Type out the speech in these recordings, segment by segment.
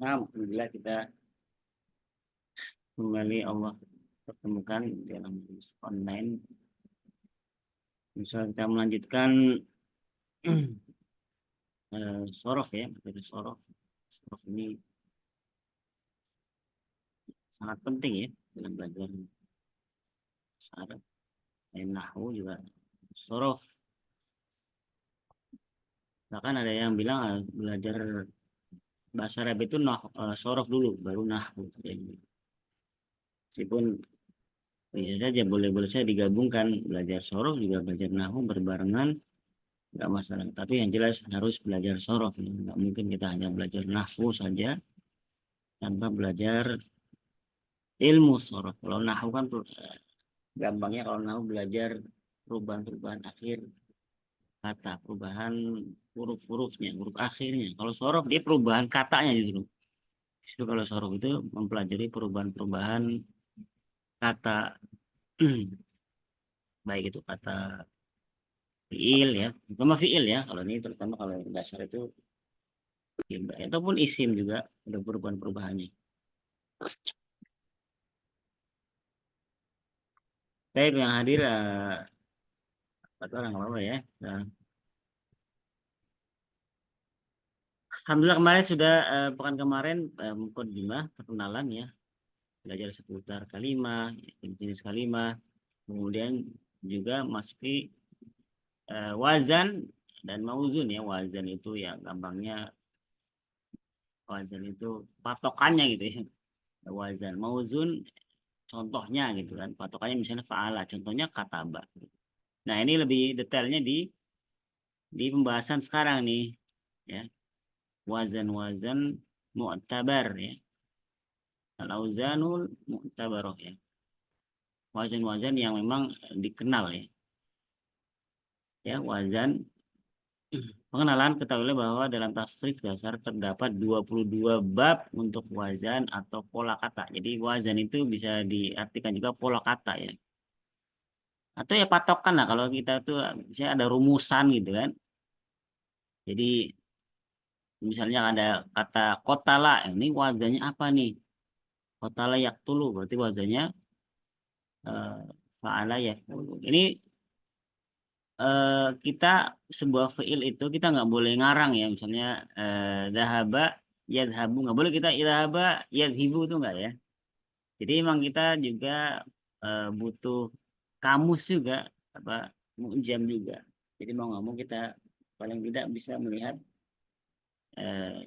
Nah, alhamdulillah kita kembali Allah pertemukan dalam online. Misalnya kita melanjutkan sorof ya, materi sorof. Sorof ini sangat penting ya dalam belajar bahasa Arab. Nahwu juga sorof. Bahkan ada yang bilang belajar bahasa Arab itu sorof dulu, baru nahwu. Jadi, meskipun bisa saja boleh-boleh saya digabungkan belajar sorof juga belajar nahwu berbarengan, nggak masalah, tapi yang jelas harus belajar sorof, nggak mungkin kita hanya belajar nahwu saja tanpa belajar ilmu sorof. Kalau nahwu kan gampangnya, kalau nahwu belajar perubahan-perubahan akhir kata, perubahan huruf-hurufnya, huruf akhirnya. Kalau sorof dia perubahan katanya justru kalau sorof itu mempelajari perubahan-perubahan kata. Baik itu kata fiil ya, terutama fiil ya, kalau ini terutama kalau yang dasar itu fiil, ataupun isim juga ada perubahan-perubahannya. Baik yang hadir, 4 orang apa ya. Nah, Alhamdulillah kemarin sudah, pekan kemarin mukadimah perkenalan ya, belajar seputar kalimah, jenis kalimah, kemudian juga masuki wazan dan mauzun ya. Wazan itu ya gampangnya, wazan itu patokannya gitu ya. Wazan mauzun contohnya gitu kan, patokannya misalnya fa'ala, contohnya kataba. Nah ini lebih detailnya di pembahasan sekarang nih ya, wazan-wazan mu'tabar ya, al-auzanul mu'tabarah ya, wazan-wazan yang memang dikenal ya wazan. Pengenalan, ketahuilah bahwa dalam tasrif dasar terdapat 22 bab untuk wazan atau pola kata. Jadi wazan itu bisa diartikan juga pola kata ya, atau ya patokan lah kalau kita tuh misalnya ada rumusan gitu kan. Jadi misalnya ada kata kotala, ini wazannya apa nih? Kotala yaktulu berarti wazannya eh, fa'ala yaktulu. Ini kita sebuah fiil itu kita nggak boleh ngarang ya, misalnya dahaba yadhabu, nggak boleh kita idhaba yadhibu, itu nggak ya. Jadi emang kita juga butuh kamus juga, apa, mu'jam juga. Jadi mau nggak mau kita paling tidak bisa melihat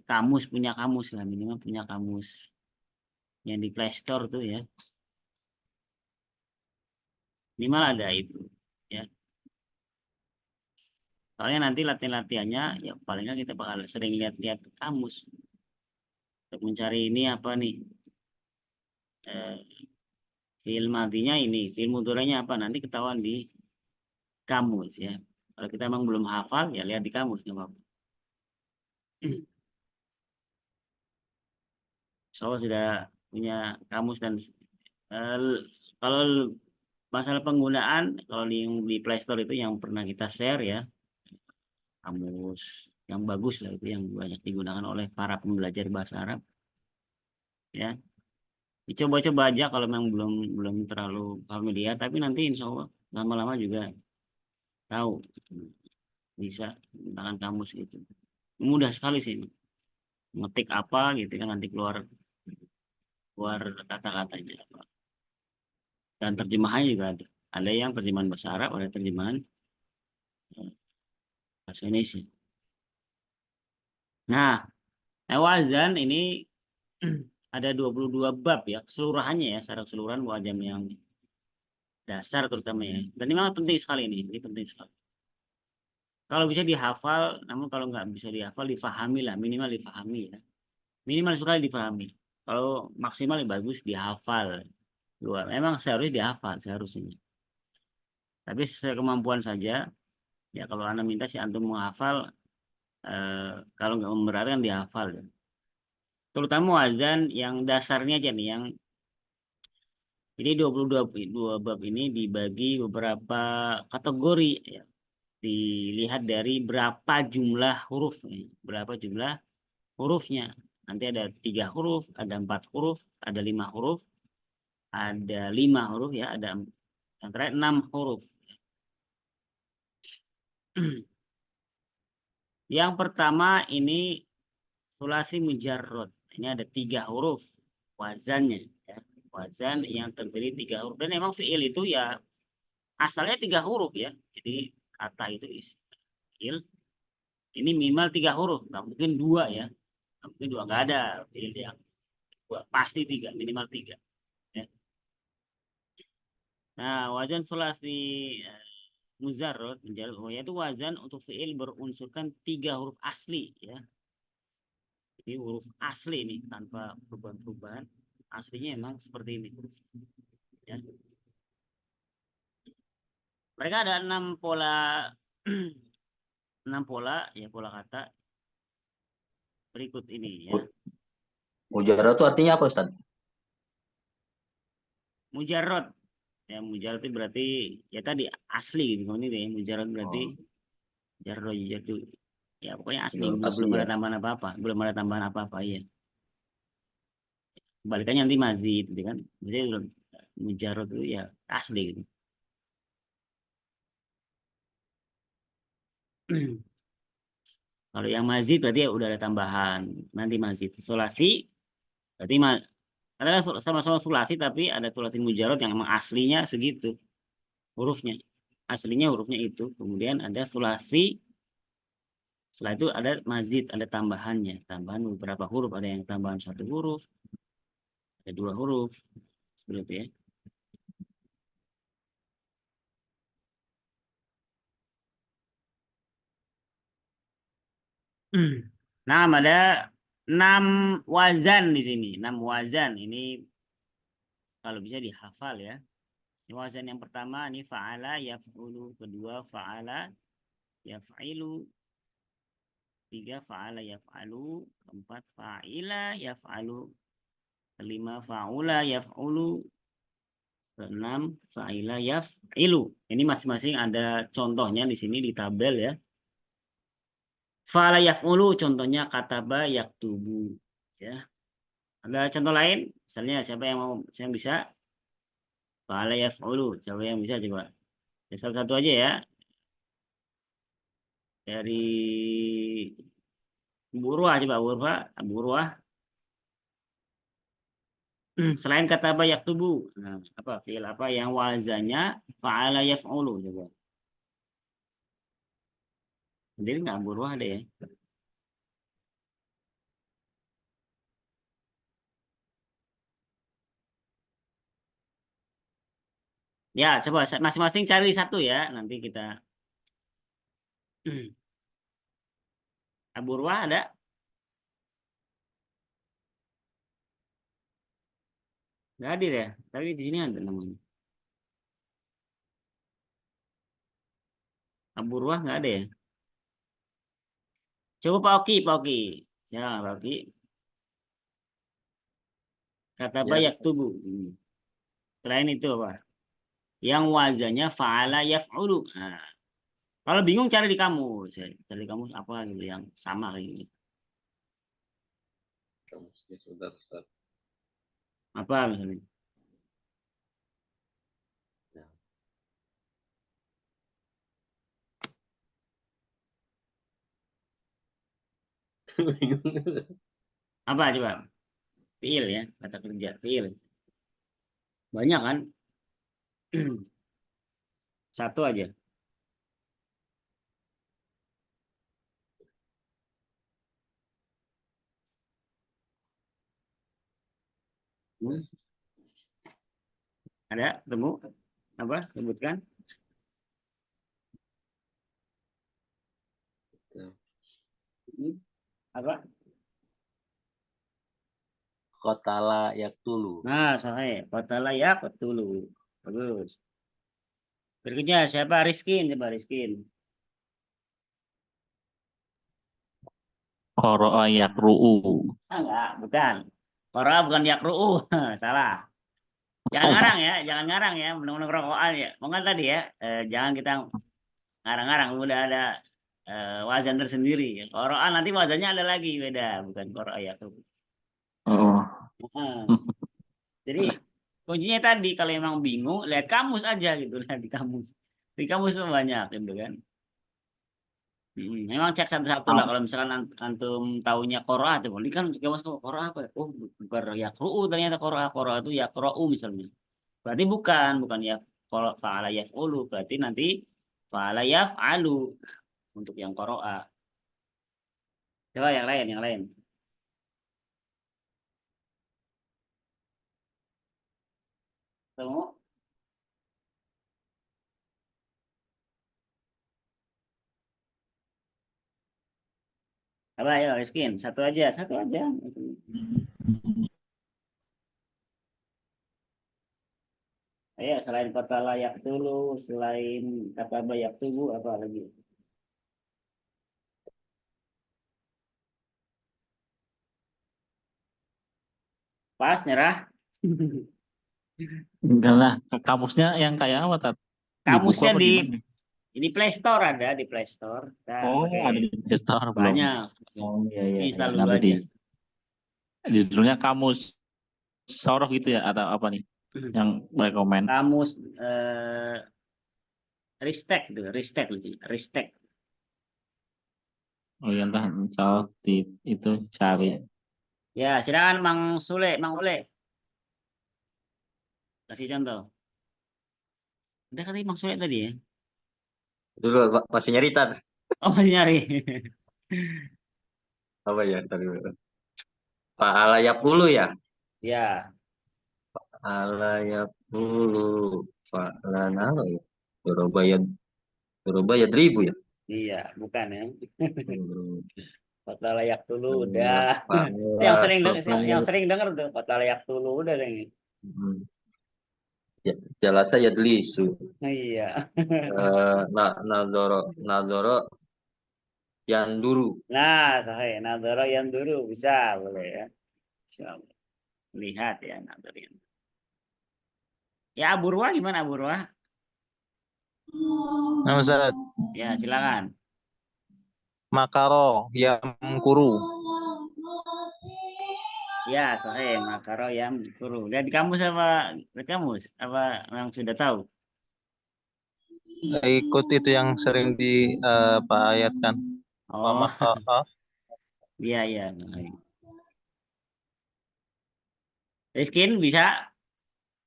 kamus, punya kamus lah, minimal punya kamus yang di Play Store tuh ya, minimal ada itu ya. Soalnya nanti latihan-latihannya ya paling nggak kita bakal sering lihat-lihat kamus untuk mencari ini apa nih, eh, fiil madinya ini, fiil mudhari'nya apa, nanti ketahuan di kamus ya. Kalau kita emang belum hafal ya lihat di kamus nggak apa-apa. So sudah punya kamus dan eh, kalau masalah penggunaan, kalau di Play Store itu yang pernah kita share ya, kamus yang bagus lah itu, yang banyak digunakan oleh para pembelajar bahasa Arab ya. Dicoba-coba aja kalau memang belum belum terlalu familiar, tapi nanti insya Allah lama-lama juga tahu, bisa menggunakan kamus itu. Mudah sekali sih, ngetik apa gitu kan nanti keluar keluar kata-katanya apa. Dan terjemahannya juga ada yang terjemahan bahasa Arab, ada terjemahan bahasa Indonesia. Nah, wazan ini ada 22 bab ya keseluruhannya ya, secara keseluruhan wazan yang dasar terutama ya. Dan ini memang penting sekali ini penting sekali. Kalau bisa dihafal, namun kalau nggak bisa dihafal difahami lah, minimal difahami ya. Minimal sekali difahami. Kalau maksimal yang bagus dihafal. Luar. Memang seharusnya dihafal seharusnya. Tapi sesuai kemampuan saja. Ya kalau Anda minta si antum menghafal, kalau nggak memberatkan dihafal ya. Terutama wazan yang dasarnya aja nih, yang jadi 22 bab ini dibagi beberapa kategori ya. Dilihat dari berapa jumlah huruf ya. Berapa jumlah hurufnya. Nanti ada 3 huruf, ada 4 huruf, ada 5 huruf, ada 5 huruf ya, ada yang terakhir 6 huruf. Yang pertama ini sulasi mujarrad. Ini ada 3 huruf wazannya ya. Wazan yang terdiri 3 huruf, dan memang fiil itu ya asalnya 3 huruf ya. Jadi kata itu fiil ini minimal 3 huruf, nggak mungkin 2 ya. Nggak mungkin 2, nggak ada fiil yang 2, pasti 3, minimal 3 ya. Nah, wazan sulasi mujarrad yaitu wazan untuk fiil berunsurkan 3 huruf asli ya. Jadi huruf asli ini tanpa perubahan-perubahan, aslinya emang seperti ini ya. Mereka ada 6 pola 6 pola ya, pola kata berikut ini ya. Mujarrad itu artinya apa, Ustaz? Mujarrad ya, mujarrad itu berarti ya tadi asli gitu ini deh. Mujarrad berarti jarrod itu ya pokoknya asli, belum Asli ada ya. tambahan apa-apa, belum ada tambahan apa-apa ya. Kebalikannya nanti mazid gitu kan. Jadi mujarrad itu ya asli gitu. Kalau yang mazid berarti ya udah ada tambahan. Nanti mazid. Sulasi berarti adalah sama-sama sulasi tapi ada sulasi mujarrad yang emang aslinya segitu hurufnya. Aslinya hurufnya itu. Kemudian ada sulasi, setelah itu ada mazid, ada tambahannya. Tambahan beberapa huruf, ada yang tambahan 1 huruf, ada 2 huruf. Seperti itu ya. Nah, ada 6 wazan di sini. 6 wazan ini kalau bisa dihafal ya. Ini wazan yang pertama ini fa'ala yaf'ulu, kedua fa'ala yaf'ilu, 3 fa'ala yaf'alu, keempat fa'ila yaf'alu, kelima fa'ula yaf'ulu, keenam fa'ila yaf'ilu. Ini masing-masing ada contohnya di sini di tabel ya. Fa'ala yaf'ulu contohnya kataba yaktubu ya. Ada contoh lain? Misalnya siapa yang mau, yang bisa? Fa'ala yaf'ulu. Siapa yang bisa coba? Ya, satu-satu aja ya. Dari Burwah coba, Burwah. Selain kata bayak tubuh, nah, apa fiil apa yang wazannya fa'ala yaf'ulu coba. Sendiri nggak Burwah ada ya? Ya, coba masing-masing cari satu ya. Nanti kita Burwah ada? Nggak hadir ya? Tapi di sini ada namanya. Burwah nggak ada ya? Coba Pak Oki, Pak Oki. Ya, Pak Oki. Kata Ya, bayak tubuh. Selain itu apa? Yang wazannya fa'ala yaf'ulu. Nah, kalau bingung cari di kamus. Cari di kamus apa gitu yang sama kayak gitu. kamusnya sebentar, Ustaz. Apa misalnya? Ya. Apa coba? Fiil ya, kata kerja fiil. Banyak kan? Satu aja. Hmm, Ada? Temu? Apa? Sebutkan. Apa? Qatala yaktulu. Nah, sahih. Qatala ya qatulu. Bagus. Berikutnya siapa? Rizkin. Coba Rizkin. Qara'a yaqru'u. Enggak, bukan. Qara bukan yakru'u. Salah. Jangan ngarang ya, jangan ngarang ya. Menung-menung rokokan ya. Mau nggak tadi ya? Jangan kita ngarang-ngarang. Udah ada wazan tersendiri. Qara'a nanti wazannya ada lagi beda. Bukan qara'a yakru'u. Nah, jadi kuncinya tadi kalau emang bingung lihat kamus aja gitu, lihat di kamus. Di kamus tuh banyak gitu kan. Memang cek satu-satu lah kalau misalkan antum taunya qiraah tuh, ini kan kamus qiraah apa? Oh, bukan yaqra'u ternyata qiraah. Qiraah itu yaqra'u misalnya. Berarti bukan ya fa'ala yaf'ulu, berarti nanti fa'ala yaf'alu untuk yang qiraah. Coba yang lain, yang lain. Ketemu? Apa ya, Rizkin? Satu aja, satu aja. Ayo, selain kata layak dulu, selain kata bayak tubuh, apa lagi? Pas, nyerah. Enggak lah, kamusnya yang kayak apa, Tat? Di buku Kamusnya apa di gimana? ini Play Store ada di Play Store. Kita Oh, pakai ada di Store belum? banyak. Oh, iya, iya, iya. Install dulu Nanti aja. judulnya kamus sorof gitu ya, atau apa nih? Yang rekomen. Kamus Ristek itu, Ristek. Oh iya, entah, misal itu cari. Ya, silakan Mang Sule, Mang Ule. Kasih contoh. Udah kali Mang Sule tadi ya. Dulu masih nyari Tat. Oh, masih nyari. Apa ya tadi? Fa'ala yaqulu ya. Ya, Fa'ala yaqulu. Fa'ala apa ya? Doroba ya, doroba ya ribu ya. iya, bukan ya. Hmm. Kota layak dulu udah. Itu Fa'ala, yang sering dengar tuh kota layak dulu udah kayaknya. hmm. Ya, jalasa ya delisu. Iya. Nadoro yang dulu. Nah, saya Nadoro yang dulu bisa boleh ya. Insyaallah. Lihat ya Nadoro yang. Ya Aburwa gimana Aburwa? Nah, Ustaz, Ya silakan. makaro yang kuru. Ya sahih makaro yang guru. Lihat di kamus apa? Lihat kamus apa yang sudah tahu? Ikut itu yang sering di Pak ayatkan. Oh, Mama, iya iya. Baik. Rizkin bisa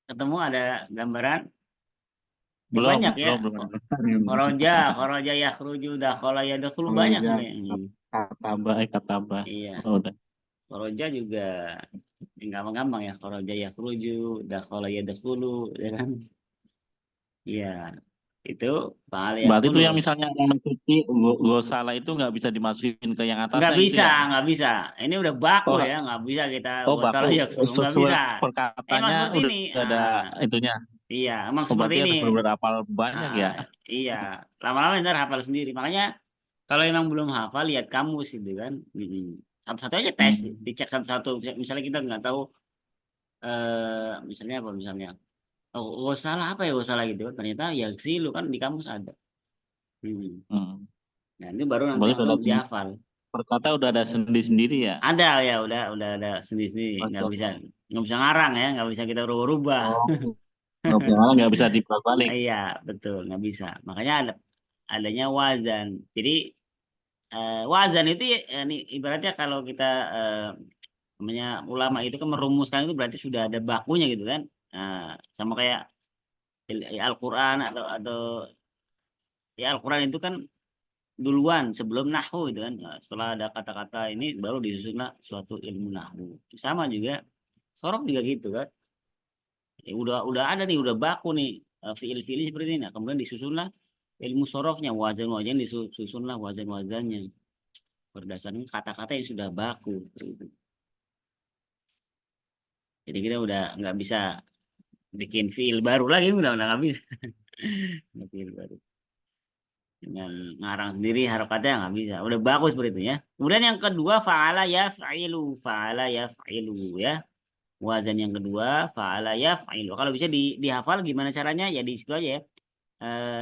ketemu ada gambaran? Ya, Belum, banyak ya. belum. Koroja ya keruju dah kalau ya dahulu Oh banyak iya, sebenarnya. kata Iya. Oh, udah. Koroja juga gampang-gampang ya. Koroja ya keruju dah kalau ya dahulu, ya kan? Iya. Itu pahala ya Berarti itu dulu. yang misalnya yang mencuci gosala itu nggak bisa dimasukin ke yang Nggak atasnya gitu bisa, ya? nggak bisa. Ini udah baku Oh, ya, nggak bisa kita oh gak baku salah ya suruh nggak sesuai bisa. Emang perkataannya seperti udah ini. ada itunya. Iya, emang Oh, seperti berarti ini. harus benar-benar hafal banyak ya. Ah, iya, lama-lama ntar hafal sendiri. Makanya kalau emang belum hafal lihat kamus itu kan. Satu-satu aja tes, Hmm. dicek satu-satu. Misalnya kita nggak tahu, misalnya apa misalnya? Oh, salah apa ya? Oh, salah gitu. Ternyata ya lu kan di kamus ada. Hmm. Hmm. Nah, ini baru nanti Berarti udah langsung ada dihafal. perkata udah ada sendi-sendiri ya. Ada ya, udah ada sendiri-sendiri. Oke. Nggak bisa ngarang ya, nggak bisa kita rubah-rubah. Oh, nggak bisa dibalik. Iya, betul, nggak bisa. Makanya adanya wazan. Jadi wazan itu ya, ini ibaratnya kalau kita eh, namanya ulama itu kan merumuskan itu berarti sudah ada bakunya gitu kan. Nah, sama kayak Al-Qur'an atau ya Al-Qur'an itu kan duluan sebelum nahwu itu kan. Nah, setelah ada kata-kata ini baru disusunlah suatu ilmu nahwu. Sama juga sorok juga gitu kan. Ya, udah ada nih, udah baku nih fiil-fiil seperti ini. Nah, kemudian disusunlah ilmu sorofnya, wazan-wazan disusunlah wazan-wazannya berdasarkan kata-kata yang sudah baku. Seperti itu. Jadi kita udah nggak bisa bikin fiil baru lagi, udah nggak bisa. Nggak fiil baru dengan ngarang sendiri harokatnya nggak bisa. Udah bagus seperti itu ya. Kemudian yang kedua faala ya fa'ilu ya. Wazan yang kedua faala ya fa'ilu. Kalau bisa dihafal gimana caranya ya di situ aja ya.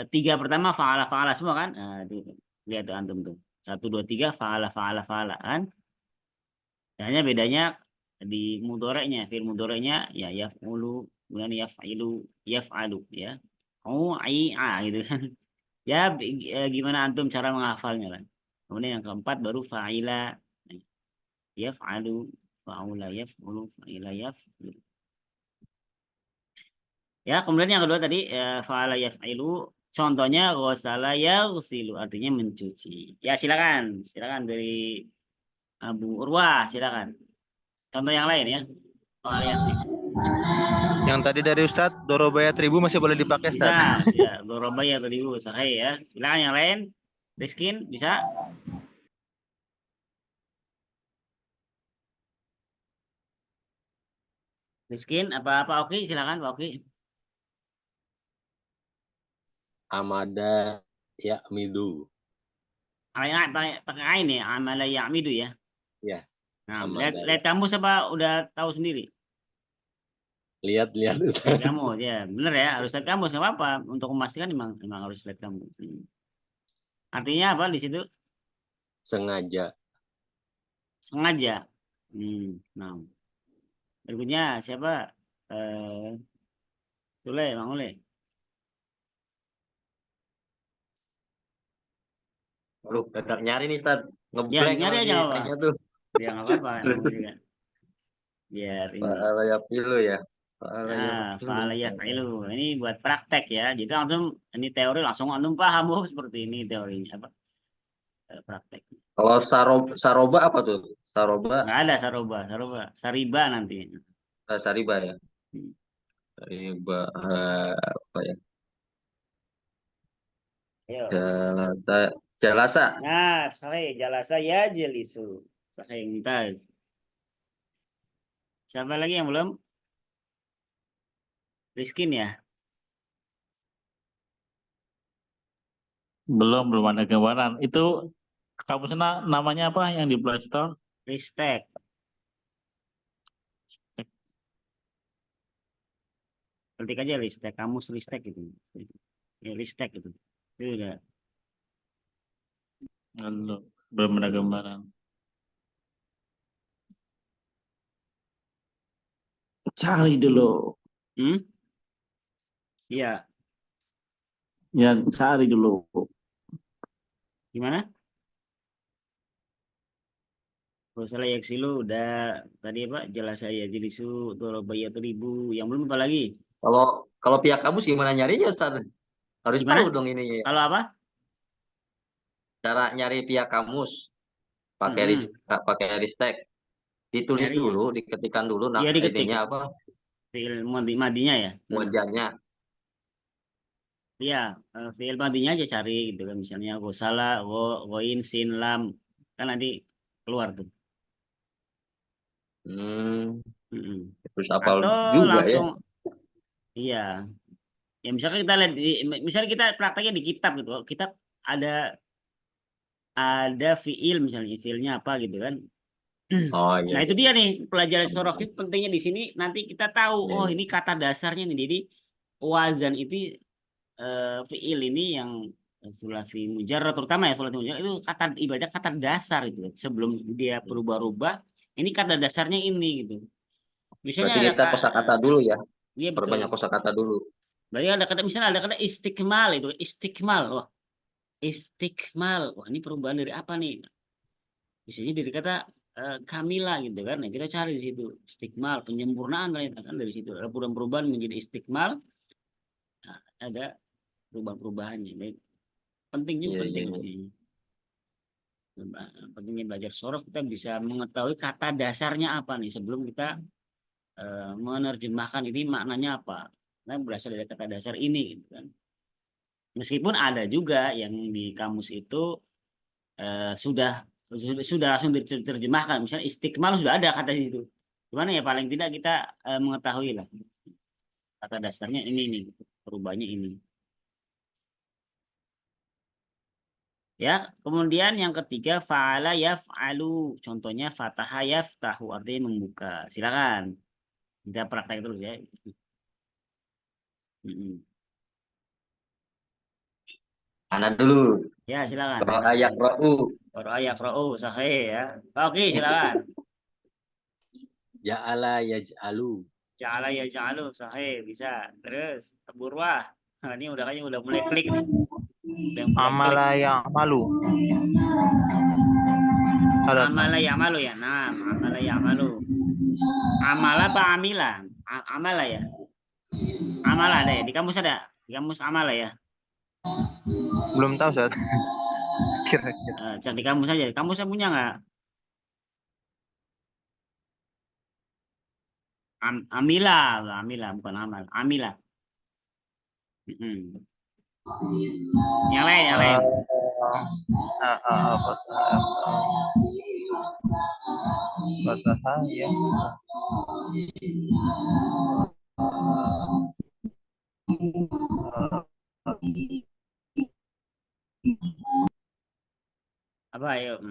Tiga pertama faala faala semua kan. Itu, lihat tuh antum tuh. Satu dua tiga faala faala faala kan. Hanya bedanya di mudhoreknya, fi'il mudhoreknya ya yaf'ulu, kemudian yaf'ilu, yaf'alu ya. Gitu kan. Ya gimana antum cara menghafalnya kan. Kemudian yang keempat baru fa'ila, yaf'alu, fa'ula yaf'ulu, fa'ila yaf'ulu. Ya, kemudian yang kedua tadi fa'ala yaf'ilu, contohnya ghasala yaghsilu, artinya mencuci. Ya, silakan. Silakan dari Abu Urwah, silakan. Contoh yang lain ya. Fa'ala yaf'ilu. Yang tadi dari Ustadz, Dorobaya Tribu masih boleh dipakai, Bisa, Ustadz. ya. Doroba ya tadi sahih ya. Silakan yang lain. Rizkin, bisa? Rizkin, apa Oki? Silakan Pak Oki. Amada ya'midu. Pakai ain ya, amala ya'midu ya. Ya, Nah, amada. lihat kamu apa udah tahu sendiri? Lihat-lihat Lihat Ustaz. kamu ya, bener ya, harus lihat kamu nggak apa-apa. Untuk memastikan memang harus lihat kamu. Artinya apa di situ? Sengaja. Sengaja. Nah, berikutnya siapa? Sule, Bang Ule. Aduh, tetap nyari nih, Ustaz. Ya, Ngeblank nyari lagi aja nggak apa. tanya tuh. Ya nggak apa-apa namanya juga. Biar ini. Fa'ala yafilu ya. Fa'ala Fa'ala yafilu. yaf'ilu. Ini buat praktek ya. Jadi langsung ini teori langsung antum paham oh seperti ini teorinya apa praktek. Kalau saroba apa tuh? Saroba, Nggak ada saroba, sariba nanti. sariba ya. Hmm. Sariba, apa ya? Ayo. Jalasa, jalasa. Nah, sahih jalasa ya jelisu. Sahih mumtaz. Siapa lagi yang belum? Rizkin ya? Belum ada gambaran. Itu kamusnya namanya apa yang di Play Store? Ristek. Ketik aja Ristek, kamus Ristek gitu. Ya Ristek gitu. Itu udah. Belum ada gambaran. Cari dulu. Iya. Ya, cari dulu. Gimana? Salah yaksilu udah tadi apa? Jelas saya jilisu dorobayat ribu. Yang belum apa lagi? Kalau pihak kampus gimana nyarinya, Ustaz? Harus Gimana? tahu dong ini. Kalau apa? Cara nyari pihak kamus pakai pakai ristek. Ditulis Nyarinya. dulu, diketikkan dulu Iya diketik. ininya apa? Fiil madinya ya. Wajahnya. Iya, fiil madinya aja cari gitu kan. Misalnya gosala, goin, sin, lam. Kan nanti keluar tuh. Terus apal Atau juga ya. langsung, iya. Ya misalnya kita lihat, misalnya kita prakteknya di kitab gitu. Kitab ada fiil misalnya, fiilnya apa gitu kan. Oh iya. Nah itu dia nih pelajaran sorof itu pentingnya di sini nanti kita tahu Iya, oh iya. ini kata dasarnya nih jadi wazan itu fiil ini yang sulasi mujarrad terutama ya sulasi mujarrad itu kata ibadah kata dasar itu sebelum dia berubah-ubah ini kata dasarnya ini gitu misalnya Berarti ada kita kosakata dulu ya. iya betul Perbanyak kosakata dulu. berarti ada kata misalnya ada kata istikmal itu istikmal wah istikmal wah ini perubahan dari apa nih misalnya dari kata Kamila gitu kan. Nah, kita cari di situ istikmal, penyempurnaan ternyata kan dari situ. Ada perubahan-perubahan menjadi istikmal, nah, ada perubahan-perubahannya. Baik. Penting juga Iya, iya, penting. iya. Pentingnya belajar sorof kita bisa mengetahui kata dasarnya apa nih sebelum kita menerjemahkan ini maknanya apa. Nah, berasal dari kata dasar ini gitu kan. Meskipun ada juga yang di kamus itu sudah langsung diterjemahkan misalnya istiqmal sudah ada kata di situ gimana ya paling tidak kita mengetahui lah kata dasarnya ini nih perubahannya ini ya kemudian yang ketiga fa'ala yaf'alu contohnya fataha yaftahu artinya membuka silakan kita praktek terus ya. Anak dulu. Ya silakan Kalau ayak ra'u. baru ayat ro'u sahih ya oke silakan Ja'ala yaj'alu. Ja'ala ya ja'alu, sahih, bisa. Terus, Burwah. Nah, ini udah kayaknya udah mulai klik nih. Udah mulai klik. Amala yang malu. Ada Amala ya malu ya. Nah, amala ya malu. Amala apa amila? Amala ya. Amala ada ya. Di kamus ada. Di kamus amala ya. belum tahu Ustaz. Kira-kira. Cari di kamus aja. Kamus punya nggak? Amila, amila bukan amal. Amila. Mm-mm. Yang lain, yang lain. Fataha ya. Apa ayo?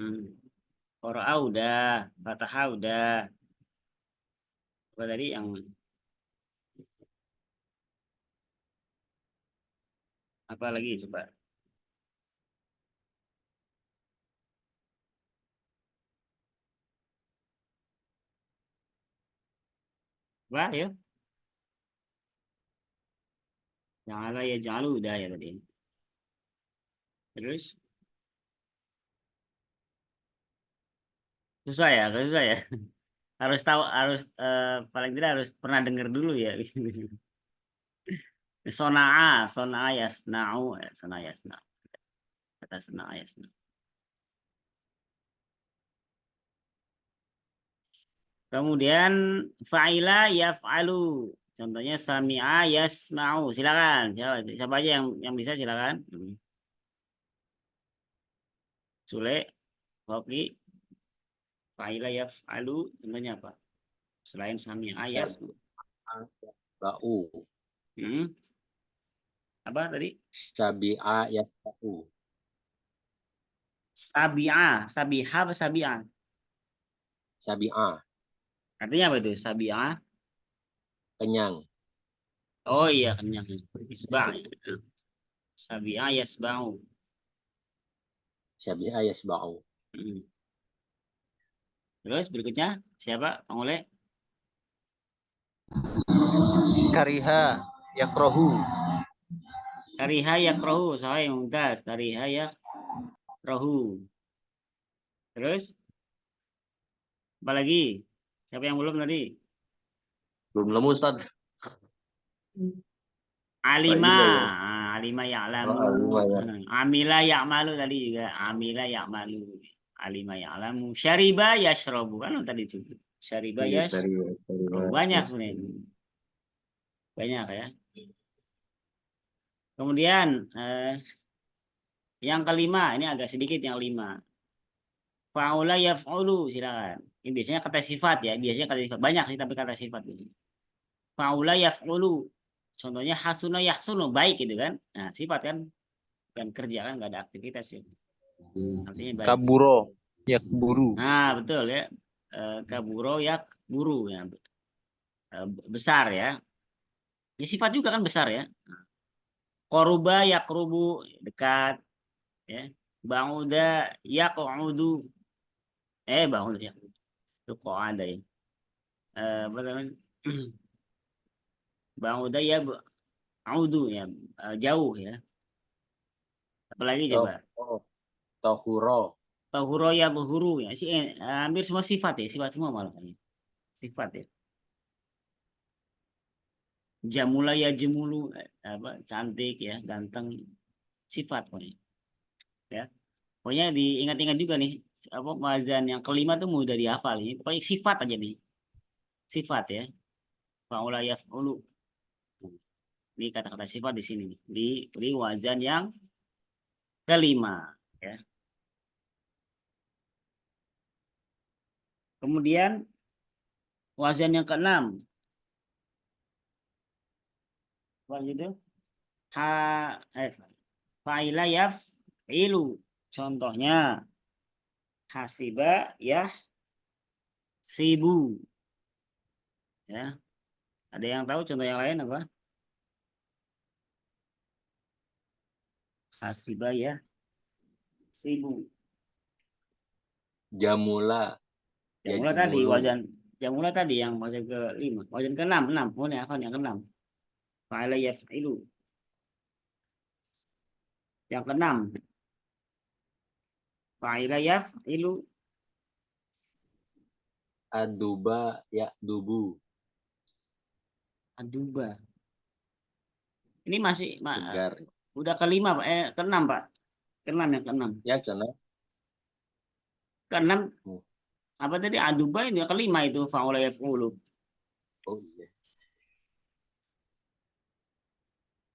Qara'a udah, Fataha udah. Apa tadi yang apa lagi coba? Wah, ya. Ja'ala ya ja'alu udah ya tadi. Terus susah ya, susah ya. Harus tahu, harus paling tidak harus pernah dengar dulu ya. Sona'a, sona'a yasna'u, sona'a yasna'u. Kata sona'a yasna'u. Kemudian fa'ila yaf'alu. Contohnya sami'a yasma'u. Silakan. Siapa aja yang bisa silakan. Sule, Hoki, fa'ila yaf'alu. Contohnya apa? Selain sami'a yasma'u. Ba'u. Apa tadi? Syabi'a yasba'u. Sabi'ah, sabiha apa sabi'ah? Syabi'a. Artinya apa itu? Sabi'ah. Kenyang. Oh iya, kenyang. Isba'. Sabi'ah yasba'u. Syabi'a yasba'u. Terus berikutnya siapa? Bang Ole? Kariha yakrohu. Kariha yakrohu. Sahih mumtaz. Kariha yakrohu. Terus apa lagi? Siapa yang belum tadi? Belum nemu Ustaz. Alima. Alima ya. Alima ya'lamu. Alima ya. Amila ya'malu tadi juga. Amila ya'malu. Alima ya'lamu. Syariba yashrobu. Kan tadi juga. Syariba Iya, yashrobu. Banyak sebenarnya. Banyak ya. Kemudian yang kelima. Ini agak sedikit yang lima. Fa'ula yaf'ulu. Silakan. Ini biasanya kata sifat ya. Biasanya kata sifat. Banyak sih tapi kata sifat. Fa'ula yaf'ulu. Contohnya hasuna yahsunu. Baik gitu kan. Nah sifat kan. Bukan kerja kan. Nggak ada aktivitas ya. Artinya baik. Kaburo yakburu. Nah betul ya. Kaburo yakburu. Ya. Besar ya. Ya sifat juga kan besar ya. Koruba yakrubu. Dekat. Ya. Ba'uda yaku'udu. Ba'uda yaku'udu. Itu kok ada ya. Apa namanya? Ba'uda ya audu ya. Jauh ya. Apalagi coba. Tohuro. Tahuro ya buhuru ya. Hampir semua sifat ya. Sifat semua malah. Sifat ya. Jamula ya jemulu. Apa, cantik ya. Ganteng. Sifat pokoknya. Ya. Pokoknya diingat-ingat juga nih. Apa wazan yang kelima tuh mudah dihafal ini. Pokoknya sifat aja nih. Sifat ya. Faula yaf'ulu. Ini kata-kata sifat di sini. Di wazan yang kelima. Ya. Kemudian wazan yang keenam. Apa gitu? Fa'ila yaf'ilu. Contohnya hasiba sibu. Ya. Ada yang tahu contoh yang lain apa? Hasiba sibu. Jamula. Jamula tadi Yajmulu. wazan yang mulai tadi yang wajan ke-5, wajan ke-6, 6. Oh, ini akan yang ke-6. Fa'ala yaf'ilu. Yang ke-6. Fa'ila yaf'ilu. Aduba ya'dubu. Aduba. Ini masih Segar. udah ke-5, Pak. Ke-6, Pak. Ke-6 yang ke-6. Ya karena Ke-6 Hmm. apa tadi? Aduba ini yang ke-5 itu fa'ala yaf'ulu. oh iya.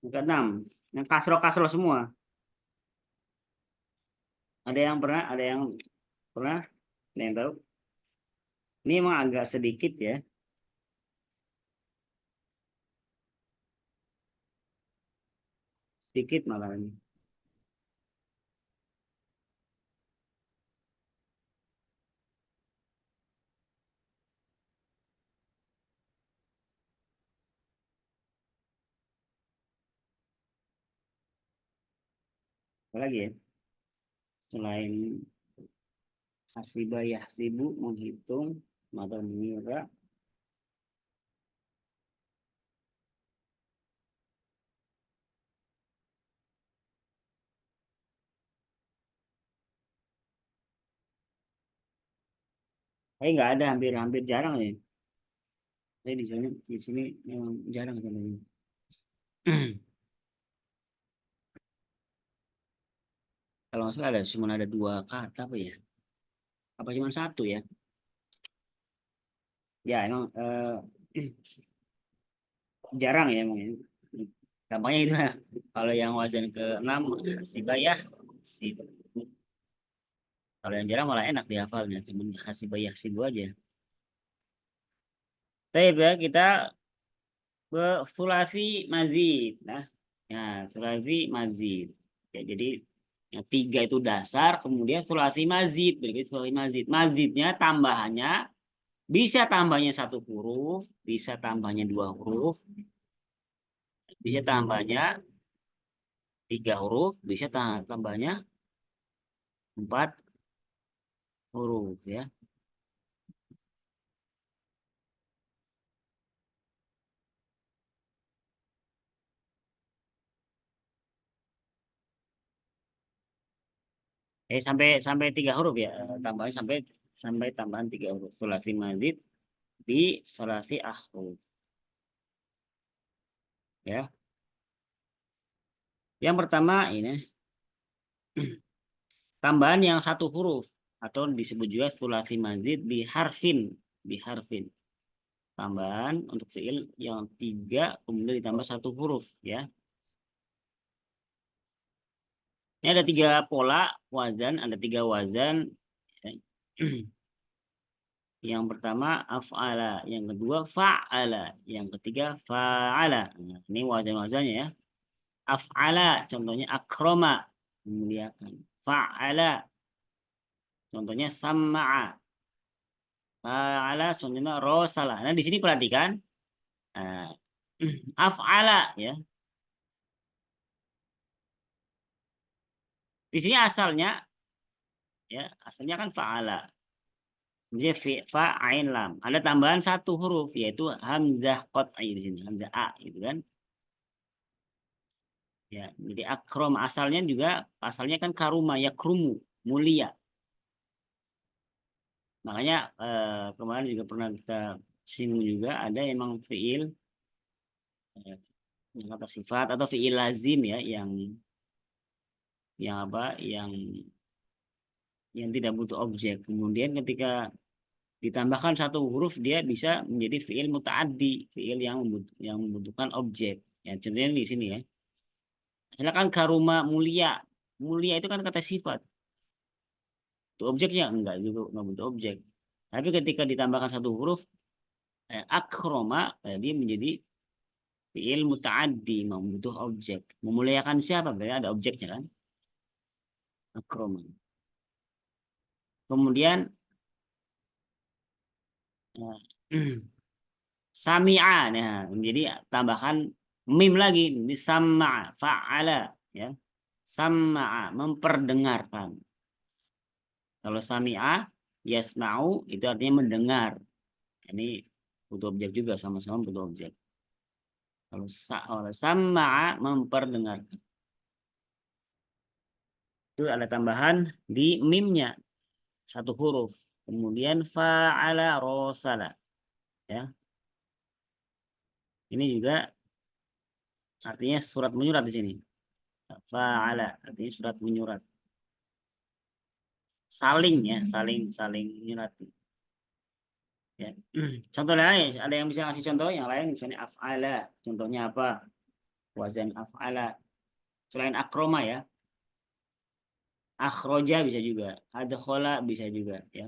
Yang ke-6. Yang kasro-kasro semua. Ada yang pernah? Ada yang pernah? Ada yang tahu? Ini emang agak sedikit ya. Sedikit malah ini. Apa lagi ya? Selain hasiba yahsibu, menghitung atau mengira. Tapi nggak ada, hampir jarang ya. Saya di sini memang jarang sebenarnya. Kalau nggak salah cuma ada 2 kata apa ya? Apa cuma 1 ya? Ya emang jarang ya emang. Gampangnya itu kalau yang wazan ke-6 hasibayah sib. Kalau yang jarang malah enak dihafalnya, cuma hasibayah sibu aja. Tapi ya kita sulasi mazid. Nah, ya sulasi mazid. Ya, jadi yang 3 itu dasar, kemudian sulasi mazid. Berarti sulasi mazid. Mazidnya tambahannya bisa tambahnya 1 huruf, bisa tambahnya 2 huruf, bisa tambahnya 3 huruf, bisa tambahnya 4 huruf ya. Sampai 3 huruf ya. Tambahnya sampai tambahan 3 huruf. Sulasi mazid di sulasi ahruf. Ya. Yang pertama ini tambahan yang 1 huruf atau disebut juga sulasi mazid di harfin. Tambahan untuk fiil yang 3 kemudian ditambah 1 huruf ya. Ini ada 3 pola wazan, ada 3 wazan. Yang pertama af'ala, yang kedua fa'ala, yang ketiga fa'ala. Nah, ini wazan-wazannya ya. Af'ala contohnya akroma, memuliakan. Fa'ala contohnya sam'a. Fa'ala contohnya rosala. Nah, di sini perhatikan af'ala ya. Di sini asalnya kan fa'ala. Jadi fa ain lam. Ada tambahan 1 huruf yaitu hamzah qat'i di sini, hamzah a gitu kan. Ya, jadi akrom asalnya kan karuma yakrumu, mulia. Makanya kemarin juga pernah kita singgung juga ada emang fiil yang kata sifat atau fiil lazim ya yang apa yang tidak butuh objek. Kemudian ketika ditambahkan 1 huruf dia bisa menjadi fiil muta'addi, fiil yang membutuhkan objek. Ya, contohnya di sini ya. Misalkan karuma mulia. Mulia itu kan kata sifat. Itu objeknya enggak juga enggak butuh objek. Tapi ketika ditambahkan 1 huruf akroma dia menjadi fiil muta'addi, membutuh objek. Memuliakan siapa? Berarti ada objeknya kan? Akroma. Kemudian sami'a, nah menjadi tambahan mim lagi, ini sam'a, fa'ala ya. Sam'a Ini butuh objek juga, sama-sama butuh objek. Kalau sama memperdengarkan. Itu ada tambahan di mimnya. Satu huruf. Kemudian fa'ala rosala. Ya. Ini juga artinya surat menyurat di sini. Fa'ala artinya surat menyurat. Saling ya, saling menyurat. Ya. Contoh lain, ada yang bisa ngasih contoh yang lain, misalnya af'ala. Contohnya apa? Wazan af'ala. Selain akroma ya. Akhroja bisa juga. Adkhola bisa juga ya.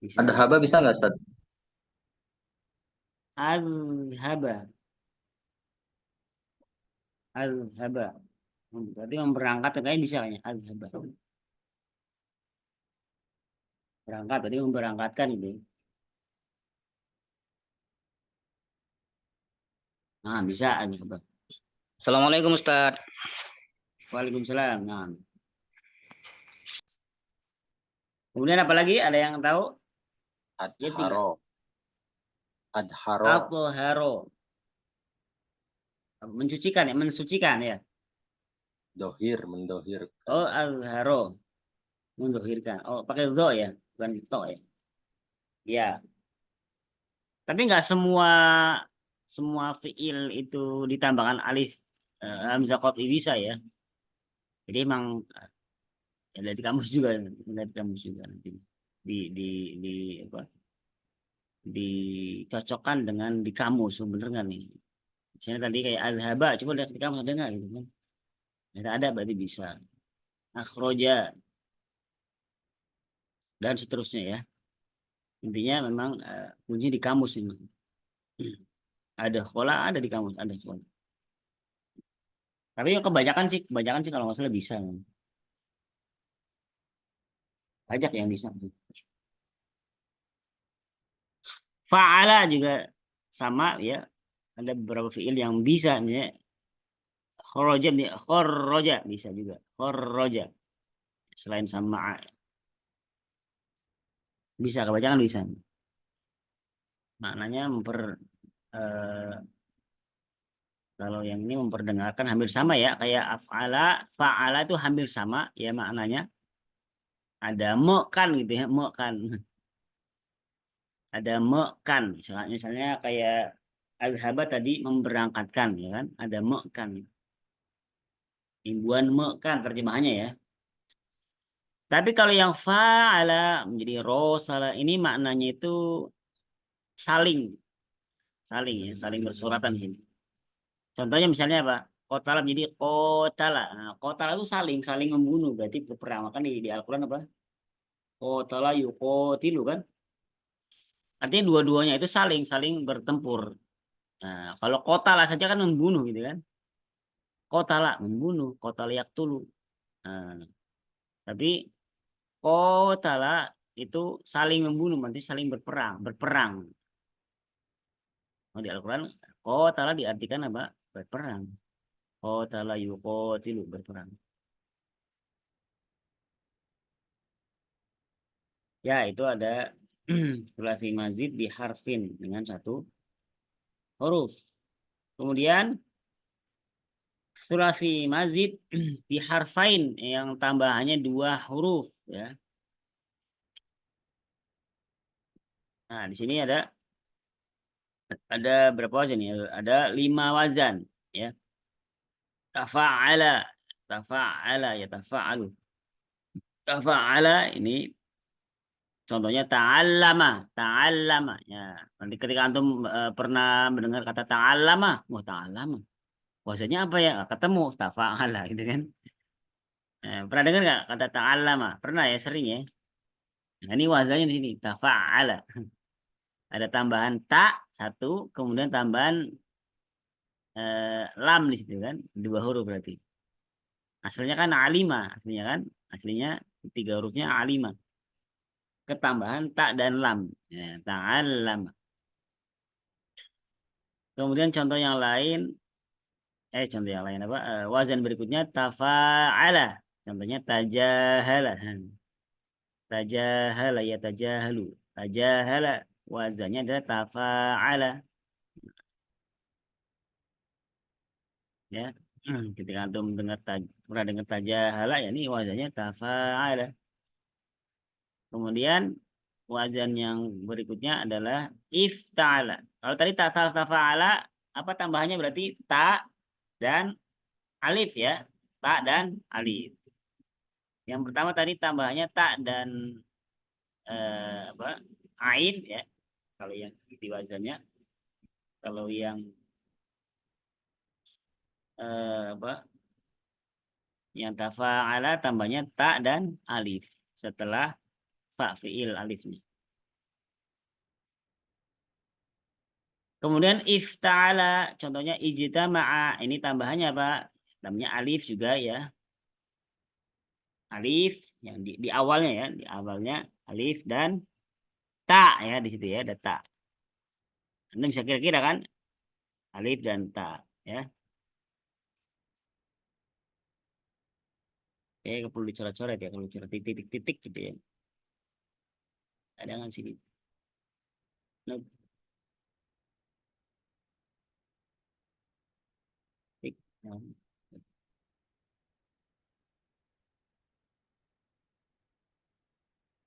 Bisa. Ada haba bisa nggak, Ustaz? Azhaba. Azhaba. Berarti memberangkat kayaknya bisa kayaknya. Azhaba. Berangkat, tadi memberangkatkan itu. Nah, bisa azhaba. Assalamualaikum Ustaz. Waalaikumsalam. Nah. Kemudian apa lagi? Ada yang tahu? Adharo. Adharo. Athharo. Mencucikan ya, mensucikan ya. Dohir, mendohirkan. Oh, azharo. Mendohirkan. Oh, pakai do ya, bukan to ya. Ya. Tapi nggak semua fiil itu ditambahkan alif hamzah qat'i bisa ya. Jadi emang ya, dari kamus juga nanti di apa? Dicocokkan dengan di kamus bener nggak nih? Misalnya tadi kayak azhaba, coba lihat di kamus ada nggak gitu kan? Tidak ada berarti bisa. Akhroja dan seterusnya ya. Intinya memang kunci di kamus ini. Ada khola ada di kamus, ada khola. Tapi yang kebanyakan sih kalau nggak salah bisa. Banyak yang bisa. Fa'ala juga sama ya. Ada beberapa fiil yang bisa ya. Khoroja bisa juga. Khoroja. Selain sama bisa, kebanyakan bisa. Maknanya kalau yang ini memperdengarkan hampir sama ya, kayak af'ala, fa'ala itu hampir sama ya maknanya. Ada mekan gitu ya, mekan. Ada mekan, misalnya kayak al-haba tadi memberangkatkan ya kan, ada mekan. Imbuhan mekan terjemahannya ya. Tapi kalau yang fa'ala menjadi rosala ini maknanya itu saling ya, saling bersuratan di sini. Contohnya misalnya apa? Kotala menjadi kotala. Nah, kotala itu saling membunuh, berarti berperang. Kan di Al-Quran apa? Kotala yukotilu kan? Artinya dua-duanya itu saling bertempur. Nah, kalau kotala saja kan membunuh gitu kan? Kotala membunuh, kotala yaktulu. Nah, tapi kotala itu saling membunuh, berarti saling berperang. Oh, di Al-Quran, kotala diartikan apa? Berperang. Qatala yuqatilu, berperang. Ya, itu ada sulasi mazid di harfin dengan satu huruf. Kemudian sulasi mazid di harfain yang tambahannya 2 huruf ya. Nah, di sini ada berapa wazan ya? Ada 5 wazan ya. Tafa'ala, ya tafa'alu. Tafa'ala ini contohnya ta'allama ya. Nanti ketika antum pernah mendengar kata ta'allama, wah ta'allama. Bahasanya apa ya? Ketemu tafa'ala gitu kan. Pernah dengar nggak kata ta'allama? Pernah ya, sering ya. Nah, ini wazannya di sini tafa'ala. Ada tambahan ta satu, kemudian tambahan lam di situ kan, 2 huruf berarti. Aslinya kan alima, aslinya 3 hurufnya alima. Ketambahan ta dan lam. Ya, ta'allama. Kemudian contoh yang lain apa? Wazan berikutnya tafa'ala. Contohnya tajahala. Tajahala ya tajahalu. Tajahala wazannya adalah tafa'ala. Ya. Ketika antum pernah dengar tajahala ya ini wazannya tafa'ala. Kemudian wazan yang berikutnya adalah ifta'ala. Kalau tadi tafa'ala apa tambahannya berarti ta dan alif ya. Ta dan alif. Yang pertama tadi tambahannya ta dan apa? Ain ya. Kalau yang di wazannya. Kalau yang apa? Yang tafa'ala tambahnya ta dan alif setelah fa fiil alifnya. Kemudian ifta'ala contohnya ijtama'a ini tambahannya apa? Namanya alif juga ya. Alif yang di awalnya ya, di awalnya alif dan ta ya di situ ya ada ta. Anda bisa kira-kira kan alif dan ta ya. Perlu dicoret-coret ya kalau coret titik-titik gitu ya. Ada nggak sini? Nope. Tik.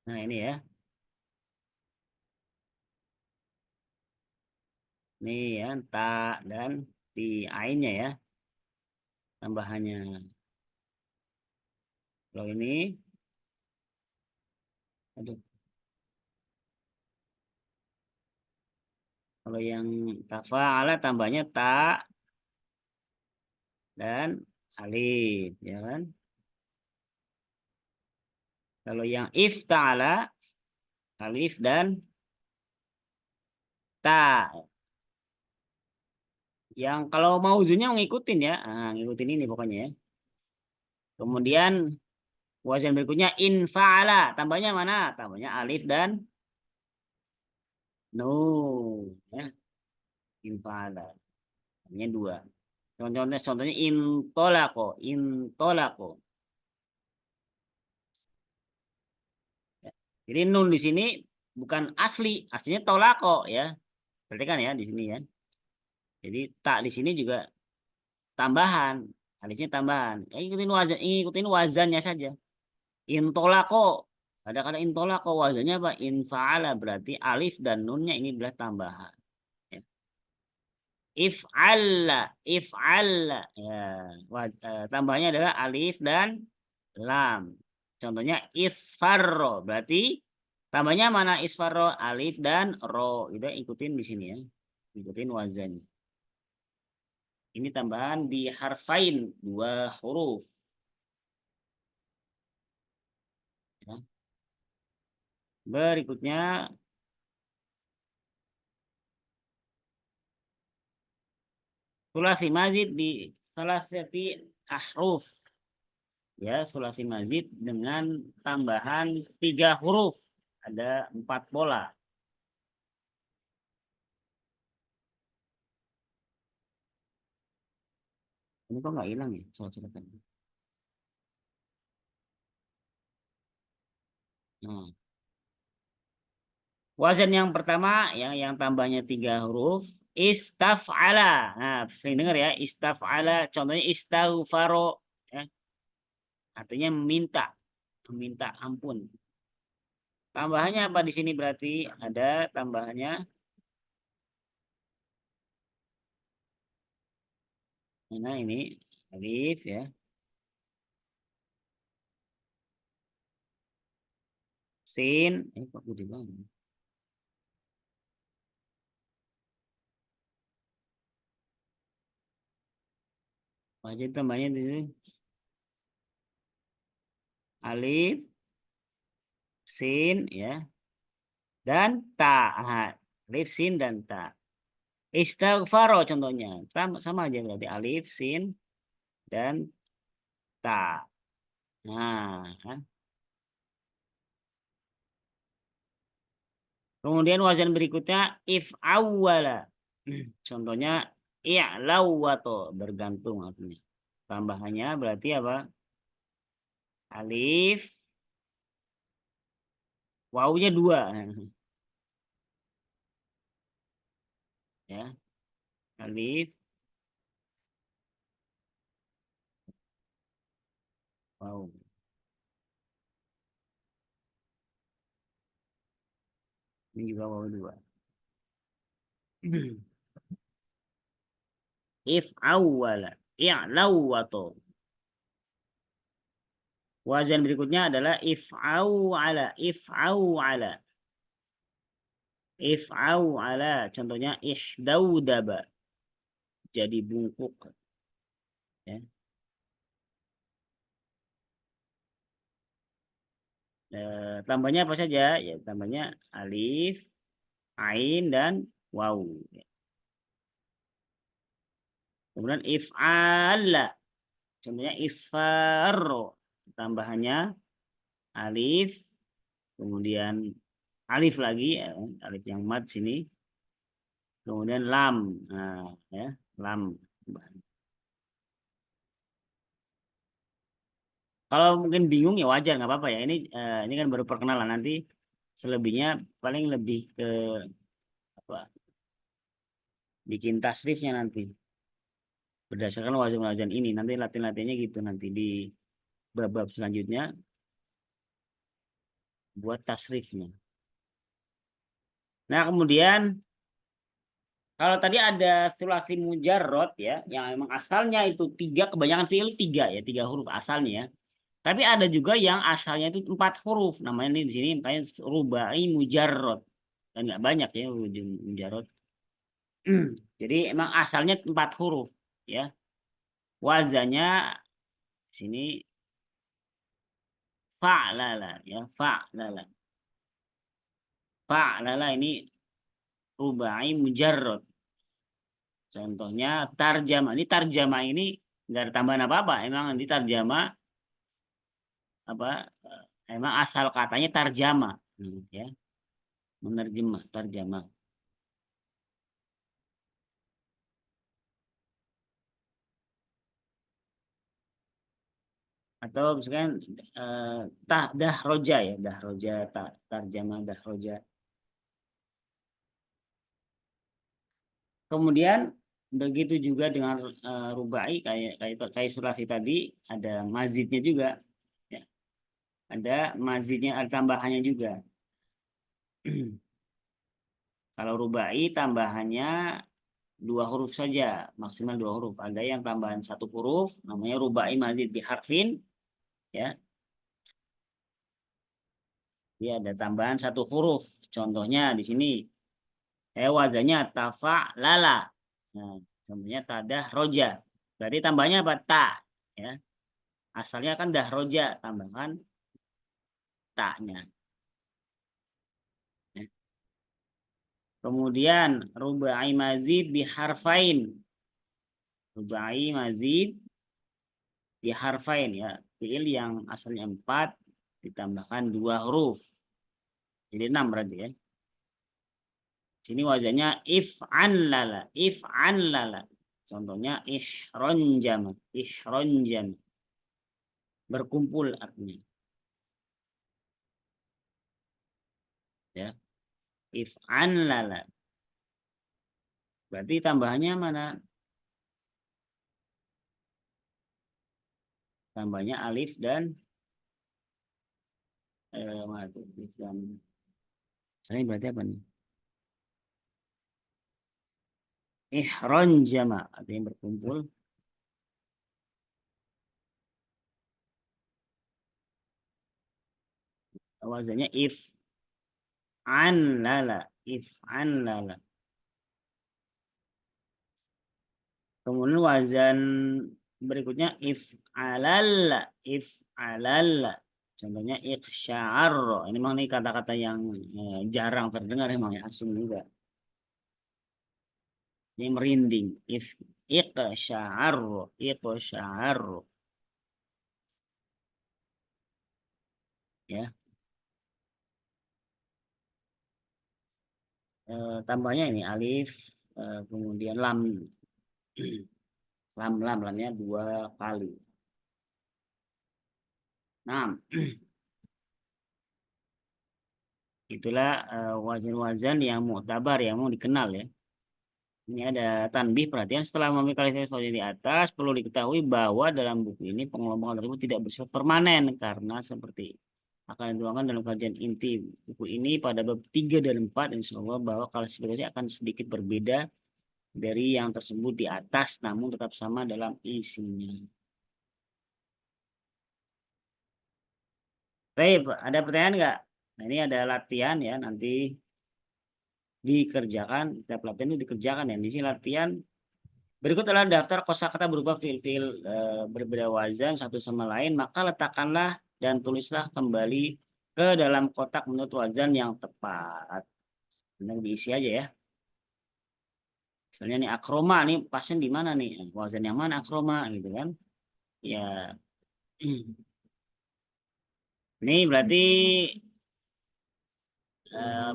Nah ini ya. Ini ya ta dan di ainnya ya. Tambahannya. Kalau ini aduh. Kalau yang tafa'ala tambahnya ta dan alif ya kan. Kalau yang ifta'ala alif dan ta. Yang kalau mau zunya ngikutin ya. Nah, ngikutin ini pokoknya ya. Kemudian wazan berikutnya infa'ala. Tambahnya mana? Tambahnya alif dan nun ya. Infa'ala. Tambahnya 2. Contohnya intolako. Intolako. Ya. Jadi nun di sini bukan asli. Aslinya tolako ya. Perhatikan ya di sini ya. Jadi tak di sini juga tambahan. Alifnya tambahan. Ikutin wazannya saja. Intolako. Ada kata intolako wazannya apa? Infa'ala berarti alif dan nunnya ini adalah tambahan. Ya. If'alla. If'alla. Ya. Tambahnya adalah alif dan lam. Contohnya isfarro. Berarti tambahnya mana isfarro? Alif dan ro. Udah ikutin di sini ya. Ikutin wazannya. Ini tambahan di harfain 2 huruf. Ya. Berikutnya sulasi mazid di salah satu ahruf. Ya, sulasi mazid dengan tambahan 3 huruf. Ada 4 pola. Ini kok nggak hilang ya surat-suratnya? Nah. Wazan yang pertama yang tambahnya 3 huruf istaf'ala. Nah, sering dengar ya istaf'ala. Contohnya istaghfaro ya. Artinya meminta ampun. Tambahannya apa di sini berarti ada tambahannya mana ini alif ya. Sin kok gede banget. Wajib tambahnya di sini alif, sin ya, dan ta. Alif, sin dan ta. Istighfaro contohnya sama aja berarti alif, sin dan ta. Nah, kemudian wazan berikutnya if awwala. Contohnya i'lawato bergantung artinya. Tambahannya berarti apa? Alif, Wawunya 2. Ya, alif, waw. Ini juga wawu 2. If awwala, i'lawwato. Wazan berikutnya adalah if'au'ala, if'au'ala. If'au'ala, contohnya ihdaudaba. Jadi bungkuk. Ya. Tambahnya apa saja? Ya, tambahnya alif, ain, dan waw. Kemudian if'ala, contohnya isfarro. Tambahannya alif, kemudian alif lagi, ya, alif yang mat sini. Kemudian lam, nah, ya, lam. Kalau mungkin bingung ya wajar, nggak apa-apa ya. Ini kan baru perkenalan, nanti selebihnya paling lebih ke apa? Bikin tasrifnya nanti berdasarkan wazan-wazan ini. Nanti latihan-latihannya gitu nanti di bab-bab selanjutnya buat tasrifnya. Nah, kemudian kalau tadi ada sulasi mujarrod ya, yang emang asalnya itu 3, kebanyakan fiil 3 ya, 3 huruf asalnya ya. Tapi ada juga yang asalnya itu 4 huruf. Namanya ini di sini makanya rubai mujarrod. Dan nggak banyak ya mujarrod. Jadi emang asalnya 4 huruf ya. Wazannya sini fa'lala ya, fa'lala. Fa'lala ini rubai mujarrod. Contohnya tarjama. Ini tarjama ini nggak ada tambahan apa-apa. Emang nanti tarjama apa? Emang asal katanya tarjama, ya, menerjemah tarjama. Atau misalkan dahroja ya, dahroja, tarjama dahroja. Kemudian begitu juga dengan rubai kayak sulasi tadi, ada mazidnya juga ya. Ada mazidnya, ada tambahannya juga. Kalau rubai tambahannya 2 huruf saja, maksimal 2 huruf. Ada yang tambahan 1 huruf, namanya rubai mazid biharfin ya. Dia ada tambahan 1 huruf. Contohnya di sini wazannya tafa'lala. Nah, contohnya tadah roja. Berarti tambahnya apa? Ta ya. Asalnya kan dah roja, tambahkan taknya. Ya. Kemudian rubai mazid biharfain. Rubai mazid biharfain ya. Fiil yang asalnya 4 ditambahkan 2 huruf. Jadi 6 berarti ya. Sini wazannya if'an lala, if'an lala. Contohnya ihronjam, ihronjam. Berkumpul artinya. Ya. If'an lala. Berarti tambahannya mana? Tambahnya alif dan mana tuh? Alif dan ini berarti apa nih? Ihronjama artinya berkumpul. Wazannya if'an lala, if'an lala. Kemudian wazan berikutnya if'alalla, if'alalla. Contohnya ikhsya'ar. Ini memang nih kata-kata yang jarang terdengar, emang ya, asing juga. Ini merinding. Ikhsya'ar, ikhsya'ar. Ya. Tambahnya ini alif, kemudian lam. Lamnya 2 kali. Nah, Itulah wazan-wazan yang mu'tabar, yang mau dikenal ya. Ini ada tanbih, perhatian, setelah memiliki klasifikasi di atas, perlu diketahui bahwa dalam buku ini pengelompokan tersebut tidak bersifat permanen, karena seperti akan dituangkan dalam kajian inti buku ini pada bab 3 dan 4, insya Allah bahwa klasifikasi akan sedikit berbeda dari yang tersebut di atas, namun tetap sama dalam isinya. Baik, ada pertanyaan nggak? Nah, ini ada latihan ya, nanti dikerjakan, setiap latihan itu dikerjakan ya. Di sini latihan berikut adalah daftar kosakata berupa fiil-fiil berbeda wazan satu sama lain, maka letakkanlah dan tulislah kembali ke dalam kotak menurut wazan yang tepat. Ini diisi aja ya. Misalnya nih akroma nih pasien di mana nih? Wazan yang mana akroma gitu kan? Ya. Ini berarti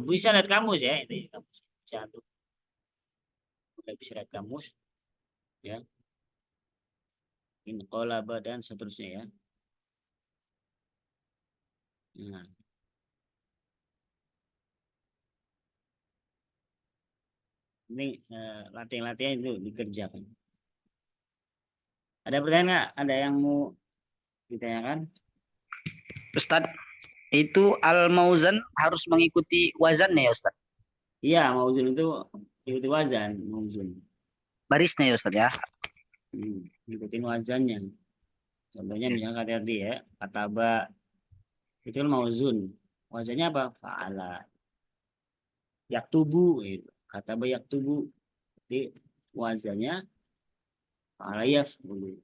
bisa lihat kamus ya, itu kamus. Bisa lihat kamus ya. Inqalaba dan seterusnya ya. Nah. Ini latihan-latihan itu dikerjakan. Ada pertanyaan nggak? Ada yang mau ditanyakan? Ustadz, itu al-mauzan harus mengikuti wazan ya Ustadz? Iya, mauzun itu ikuti wazan, mauzun. Barisnya ya Ustadz ya. Ikutin wazannya. Contohnya misalnya kata tadi ya, kataba itu kan mauzun. Wazannya apa? Fa'ala. Yaktubu gitu. Kataba yaktubu. Jadi wazannya fa'ala yaf'ulu.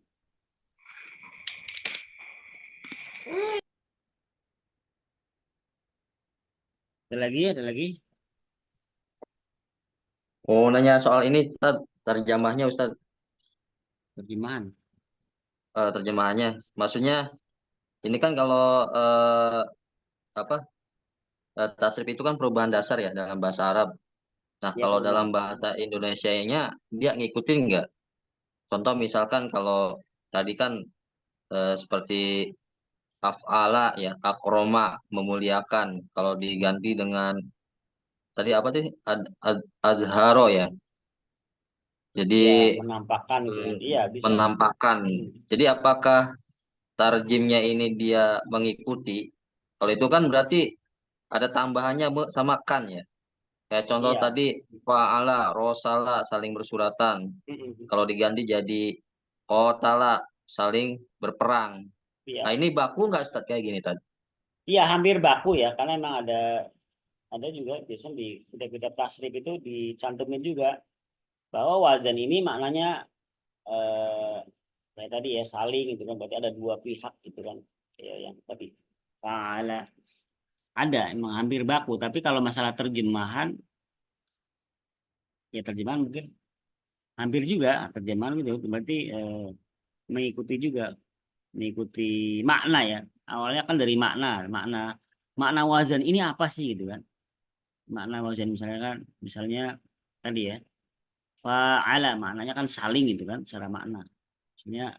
Ada lagi? Ada lagi? Oh, nanya soal ini, Ustaz, terjemahnya, Ustaz. Terjemahan. Terjemahannya. Maksudnya, ini kan kalau apa tasrif itu kan perubahan dasar ya dalam bahasa Arab. Nah, Ya, kalau dalam perubahan. bahasa Indonesianya dia ngikutin nggak? Contoh misalkan kalau tadi kan seperti af'ala ya, akroma, memuliakan. Kalau diganti dengan tadi apa sih? Azharo ya. Jadi Ya, menampakkan gitu. Iya, bisa. menampakkan. Jadi apakah tarjimnya ini dia mengikuti? Kalau itu kan berarti ada tambahannya sama kan ya. Kayak contoh Iya. tadi fa'ala, rosala saling bersuratan. Kalau diganti jadi qotala saling berperang. Iya. Nah, ini baku nggak Ustaz kayak gini tadi? Iya, hampir baku ya, karena emang ada juga biasanya di kitab-kitab tasrif itu dicantumin juga bahwa wazan ini maknanya kayak tadi ya saling gitu kan, berarti ada dua pihak gitu kan, ya yang tadi fa'ala ada emang hampir baku, tapi kalau masalah terjemahan ya terjemahan mungkin hampir juga terjemahan gitu, berarti mengikuti juga mengikuti makna ya, awalnya kan dari makna makna wazan ini apa sih gitu kan, makna wazan misalnya kan misalnya tadi ya fa'ala maknanya kan saling gitu kan secara makna. Maksudnya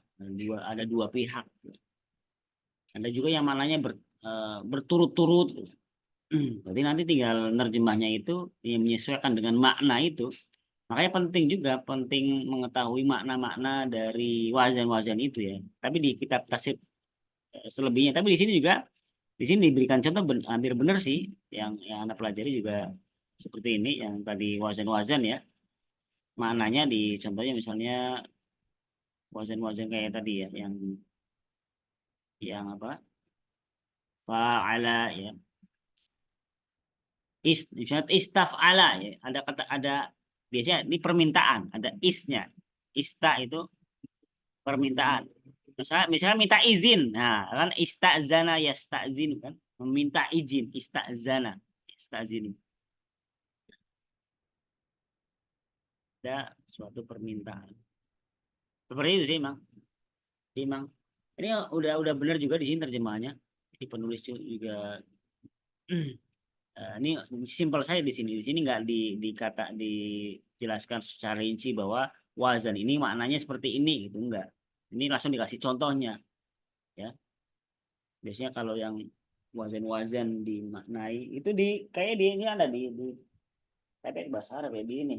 ada dua pihak. Ada juga yang maknanya berturut-turut. Jadi nanti tinggal nerjemahnya itu yang menyesuaikan dengan makna itu. Makanya penting mengetahui makna-makna dari wazan-wazan itu ya. Tapi di kitab tasib selebihnya. Tapi di sini diberikan contoh hampir benar sih yang Anda pelajari juga seperti ini yang tadi wazan-wazan ya. Maknanya di contohnya misalnya wazan-wazan kayak tadi ya yang apa? Fa'ala ya. Misalnya istaf'ala ya. Ada biasanya ini permintaan, ada isnya. Ista itu permintaan. Misalnya minta izin. Nah, kan istazana yastazin kan, meminta izin, istazana, istazin. Ada suatu permintaan. Seperti itu sih, Mang. Mang. Ini udah benar juga di sini terjemahannya. Di penulis juga ini simpel saya di sini. Di sini nggak dijelaskan secara rinci bahwa wazan ini maknanya seperti ini gitu enggak. Ini langsung dikasih contohnya ya. Biasanya kalau yang wazan-wazan dimaknai itu kayak di ini ada di tapi bahasa Arab ya di ini.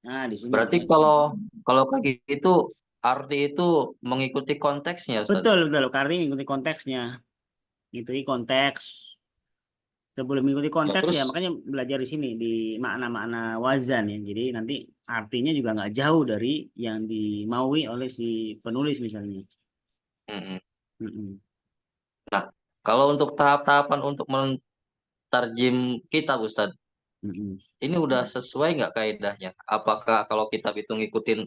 Nah, di sini Berarti kalau kayak gitu arti itu mengikuti konteksnya, Ustaz. betul karena mengikuti konteksnya. Ikuti konteks. Sebelum mengikuti konteks ya terus makanya belajar di sini di makna-makna wazan ya. Jadi nanti artinya juga nggak jauh dari yang dimaui oleh si penulis misalnya. mm-mm. Mm-mm. Kalau untuk tahap-tahapan untuk mentarjim kitab, Ustaz, Mm-mm. ini udah sesuai nggak kaidahnya? Apakah kalau kitab itu ngikutin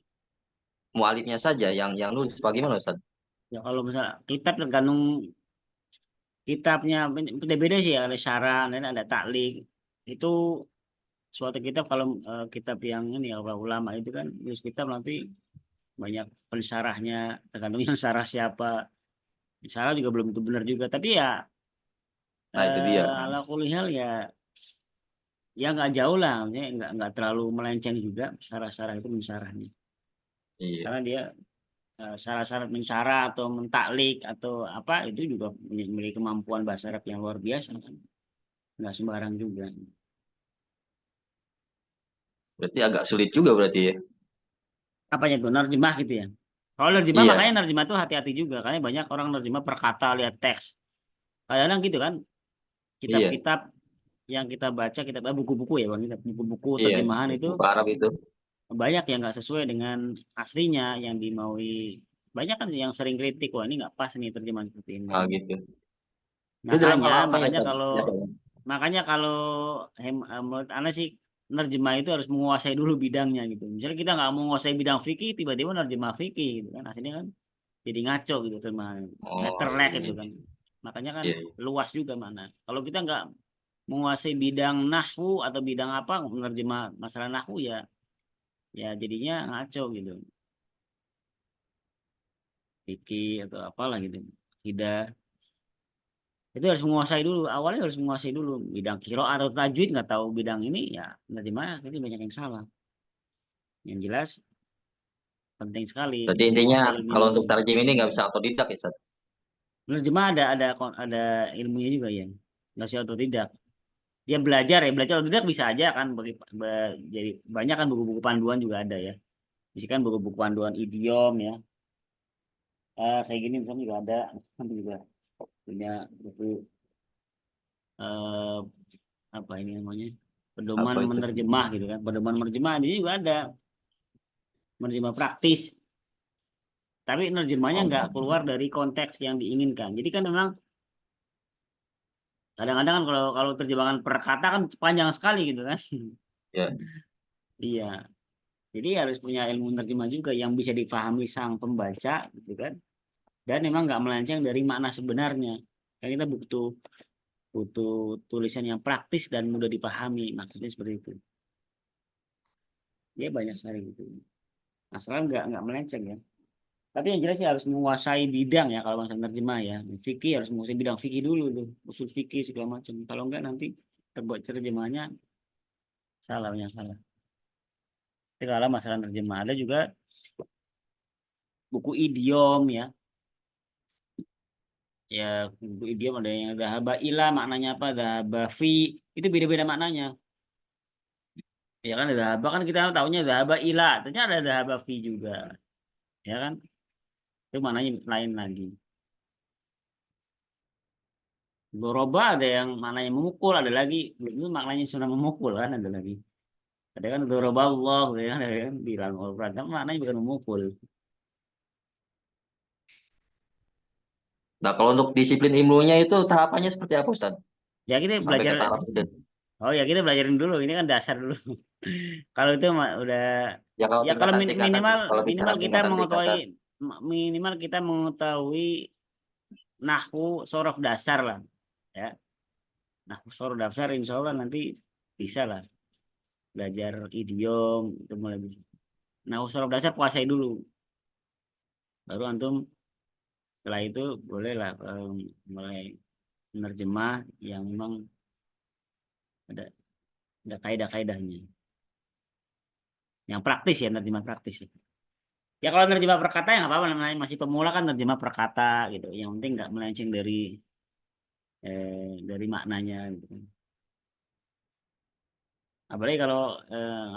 mualifnya saja yang nulis bagaimana, Ustaz? Ya kalau misalnya kitab tergantung kitabnya beda-beda sih ya, ada syarah dan ada taklik. Itu suatu kitab kalau kitab yang ini ya ulama itu kan nulis kitab nanti banyak pensarahnya tergantung yang sarah siapa. Sarah juga belum tentu benar juga tapi ya Nah, itu dia. ala kulli hal ya nggak jauh lah, maksudnya nggak terlalu melenceng juga sarah-sarah itu mensarahnya Iya. karena dia syarat-syarat mensarah atau mentaklik atau apa itu juga memiliki kemampuan bahasa Arab yang luar biasa kan, nggak sembarang juga. Berarti agak sulit juga berarti ya. Apanya tuh nerjemah gitu ya. Kalau nerjemah Iya, makanya nerjemah tuh hati-hati juga karena banyak orang nerjemah per kata lihat teks. Kadang-kadang gitu kan iya, kitab-kitab yang kita baca kitab buku-buku ya bang, buku-buku iya. terjemahan itu Buku Arab itu. banyak yang nggak sesuai dengan aslinya yang dimaui. Banyak kan yang sering kritik wah ini nggak pas nih terjemahan seperti ini. Ah, gitu. Itu dalam hal apa ya, Makanya Ustaz? kalau Ya, Pak, ya? makanya menurut Anda sih nerjemah itu harus menguasai dulu bidangnya gitu. Misalnya kita nggak menguasai bidang fikih tiba-tiba nerjemah fikih gitu kan aslinya kan jadi ngaco gitu terjemahan Oh, letterlek iya, gitu kan. Makanya kan iya, iya. luas juga mana. Kalau kita nggak menguasai bidang nahwu atau bidang apa menerjemah masalah nahwu ya jadinya ngaco gitu. Fikih atau apalah gitu. Tidak itu harus menguasai dulu awalnya harus menguasai dulu bidang qiraat atau tajwid nggak tahu bidang ini ya nerjemah jadi banyak yang salah yang jelas penting sekali Berarti intinya menguasai ilmu kalau untuk ini. tarjim ini nggak bisa otodidak ya, Ustaz? Menerjemah ada ilmunya juga ya nggak sih otodidak dia belajar otodidak bisa aja kan jadi banyak kan buku-buku panduan juga ada ya misalkan buku-buku panduan idiom ya kayak gini misalnya juga ada nanti juga punya buku eh, apa ini namanya pedoman Apa itu? menerjemah gitu kan pedoman menerjemah ini juga ada menerjemah praktis tapi nerjemahnya nggak Oh, keluar dari konteks yang diinginkan jadi kan memang kadang-kadang kan kalau terjemahan per kata kan panjang sekali gitu kan ya. iya jadi harus punya ilmu menerjemah juga yang bisa dipahami sang pembaca gitu kan dan memang nggak melenceng dari makna sebenarnya kan kita butuh butuh tulisan yang praktis dan mudah dipahami maksudnya seperti itu dia banyak sekali gitu masalah nggak melenceng ya. Tapi yang jelas sih harus menguasai bidang ya kalau masalah nerjemah ya. Fikih harus menguasai bidang fikih dulu tuh, usul fikih segala macam. Kalau enggak nanti terbuat terjemahnya salah banyak salah. Tapi kalau masalah nerjemah ada juga buku idiom ya. Ya buku idiom ada yang dhahaba ila maknanya apa, dhahaba fi itu beda-beda maknanya. Ya kan dhahaba kan kita tahunya dhahaba ila, ternyata ada dhahaba fi juga. Ya kan? Itu maknanya lain lagi. Doroba ada yang maknanya memukul, ada lagi itu maknanya sudah memukul kan ada lagi. Ada kan doroba Allah, ada kan bilang Al-Quran, tapi maknanya bukan memukul. Nah, kalau untuk disiplin ilmunya itu tahapannya seperti apa, Ustaz? Ya kita Sampai belajar, ke taraf itu. oh ya kita belajarin dulu, ini kan dasar dulu. Kalau itu udah, Ya kalau ya kalau tingkatan-tingkatan, minimal kalau bicara minimal kita mengetahui tingkatan-tingkatan. minimal kita mengetahui nahwu sorof dasar lah, ya. Nahwu sorof dasar, insya Allah nanti bisa lah belajar idiom itu mulai bisa. Nahwu sorof dasar kuasai dulu, baru antum setelah itu bolehlah mulai menerjemah yang memang ada ada kaidah-kaidahnya yang praktis ya nerjemah praktis ya. Ya kalau nerjemah perkata ya nggak apa-apa namanya masih pemula kan nerjemah perkata gitu yang penting nggak melenceng dari dari maknanya gitu kan. Apalagi kalau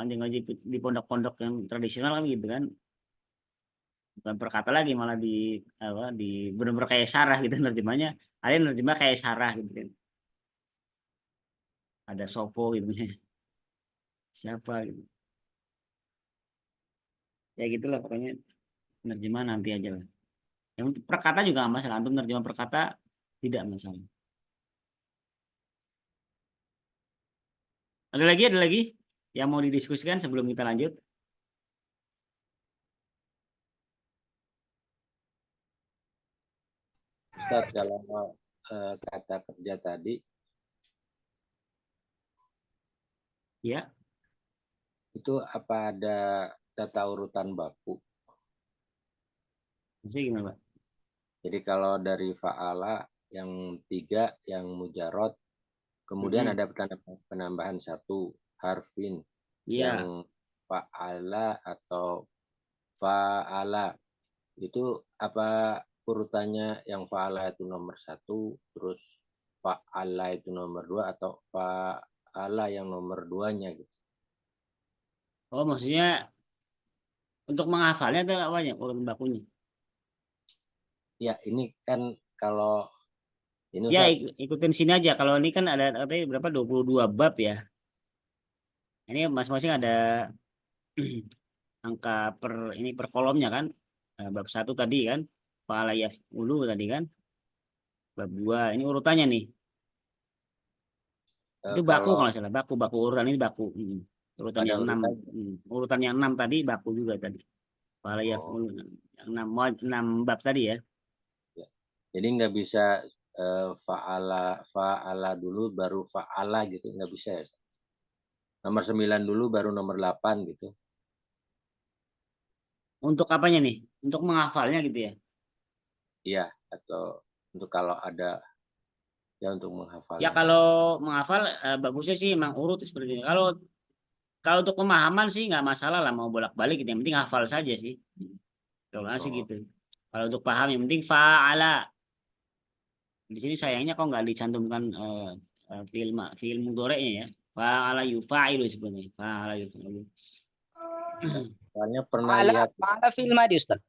ngaji-ngaji di pondok-pondok yang tradisional kan gitu kan, bukan per kata lagi, malah di apa, di benar-benar kayak syarah gitu nerjemahnya. Ada yang nerjemah kayak syarah gitu kan. Ada sopo gitu misalnya. Siapa gitu. Ya gitulah pokoknya, nerjemah nanti aja lah. Yang untuk perkata juga nggak masalah. Untuk nerjemah perkata tidak masalah. Ada lagi yang mau didiskusikan sebelum kita lanjut? Ustaz, kalau kata kerja tadi Ya, itu apa ada tata urutan baku? maksudnya gimana, Pak? Jadi kalau dari fa'ala yang 3 yang mujarot, kemudian Mm-mm. ada penambahan 1 harfin Iya, yang fa'ala atau fa'ala, itu apa urutannya, yang fa'ala itu nomor 1, terus fa'ala itu nomor 2, atau fa'ala yang nomor 2-nya gitu. oh maksudnya untuk menghafalnya atau apanya urutan bakunya? Ya ini kan kalau ini Ya, Ustaz, ikutin sini aja. Kalau ini kan ada katanya berapa, 22 bab ya. Ini masing-masing ada angka per ini per kolomnya kan. Bab 1 tadi kan, fa'ala yaf'ulu tadi kan. Bab 2 ini urutannya nih. Itu baku kalau kalau nggak salah, baku urutan ini baku. Urutan ada yang 6. urutan. Urutan yang 6 tadi baku juga tadi. Fa'ala Oh, yaf'ulu yang 6, 6 bab tadi ya. ya. Jadi nggak bisa fa'ala dulu baru fa'ala gitu, nggak bisa ya Ustaz? Nomor 9 dulu baru nomor 8 gitu. Untuk apanya nih? Untuk menghafalnya gitu ya. Iya, atau untuk kalau ada ya untuk Ya menghafalnya. kalau menghafal bagusnya sih emang urut seperti ini. Kalau kalau untuk pemahaman sih nggak masalah lah mau bolak-balik gitu. Yang penting hafal saja sih. Kalau sih Oh, gitu. Kalau untuk paham yang penting fa'ala. Di sini sayangnya kok nggak dicantumkan fiil mudhari'nya ya. Fa'ala yufa'ilu sebenarnya. Fa'ala yufa'ilu. soalnya pernah Fa'ala, lihat, fa'ala fi'il madhi Ustaz.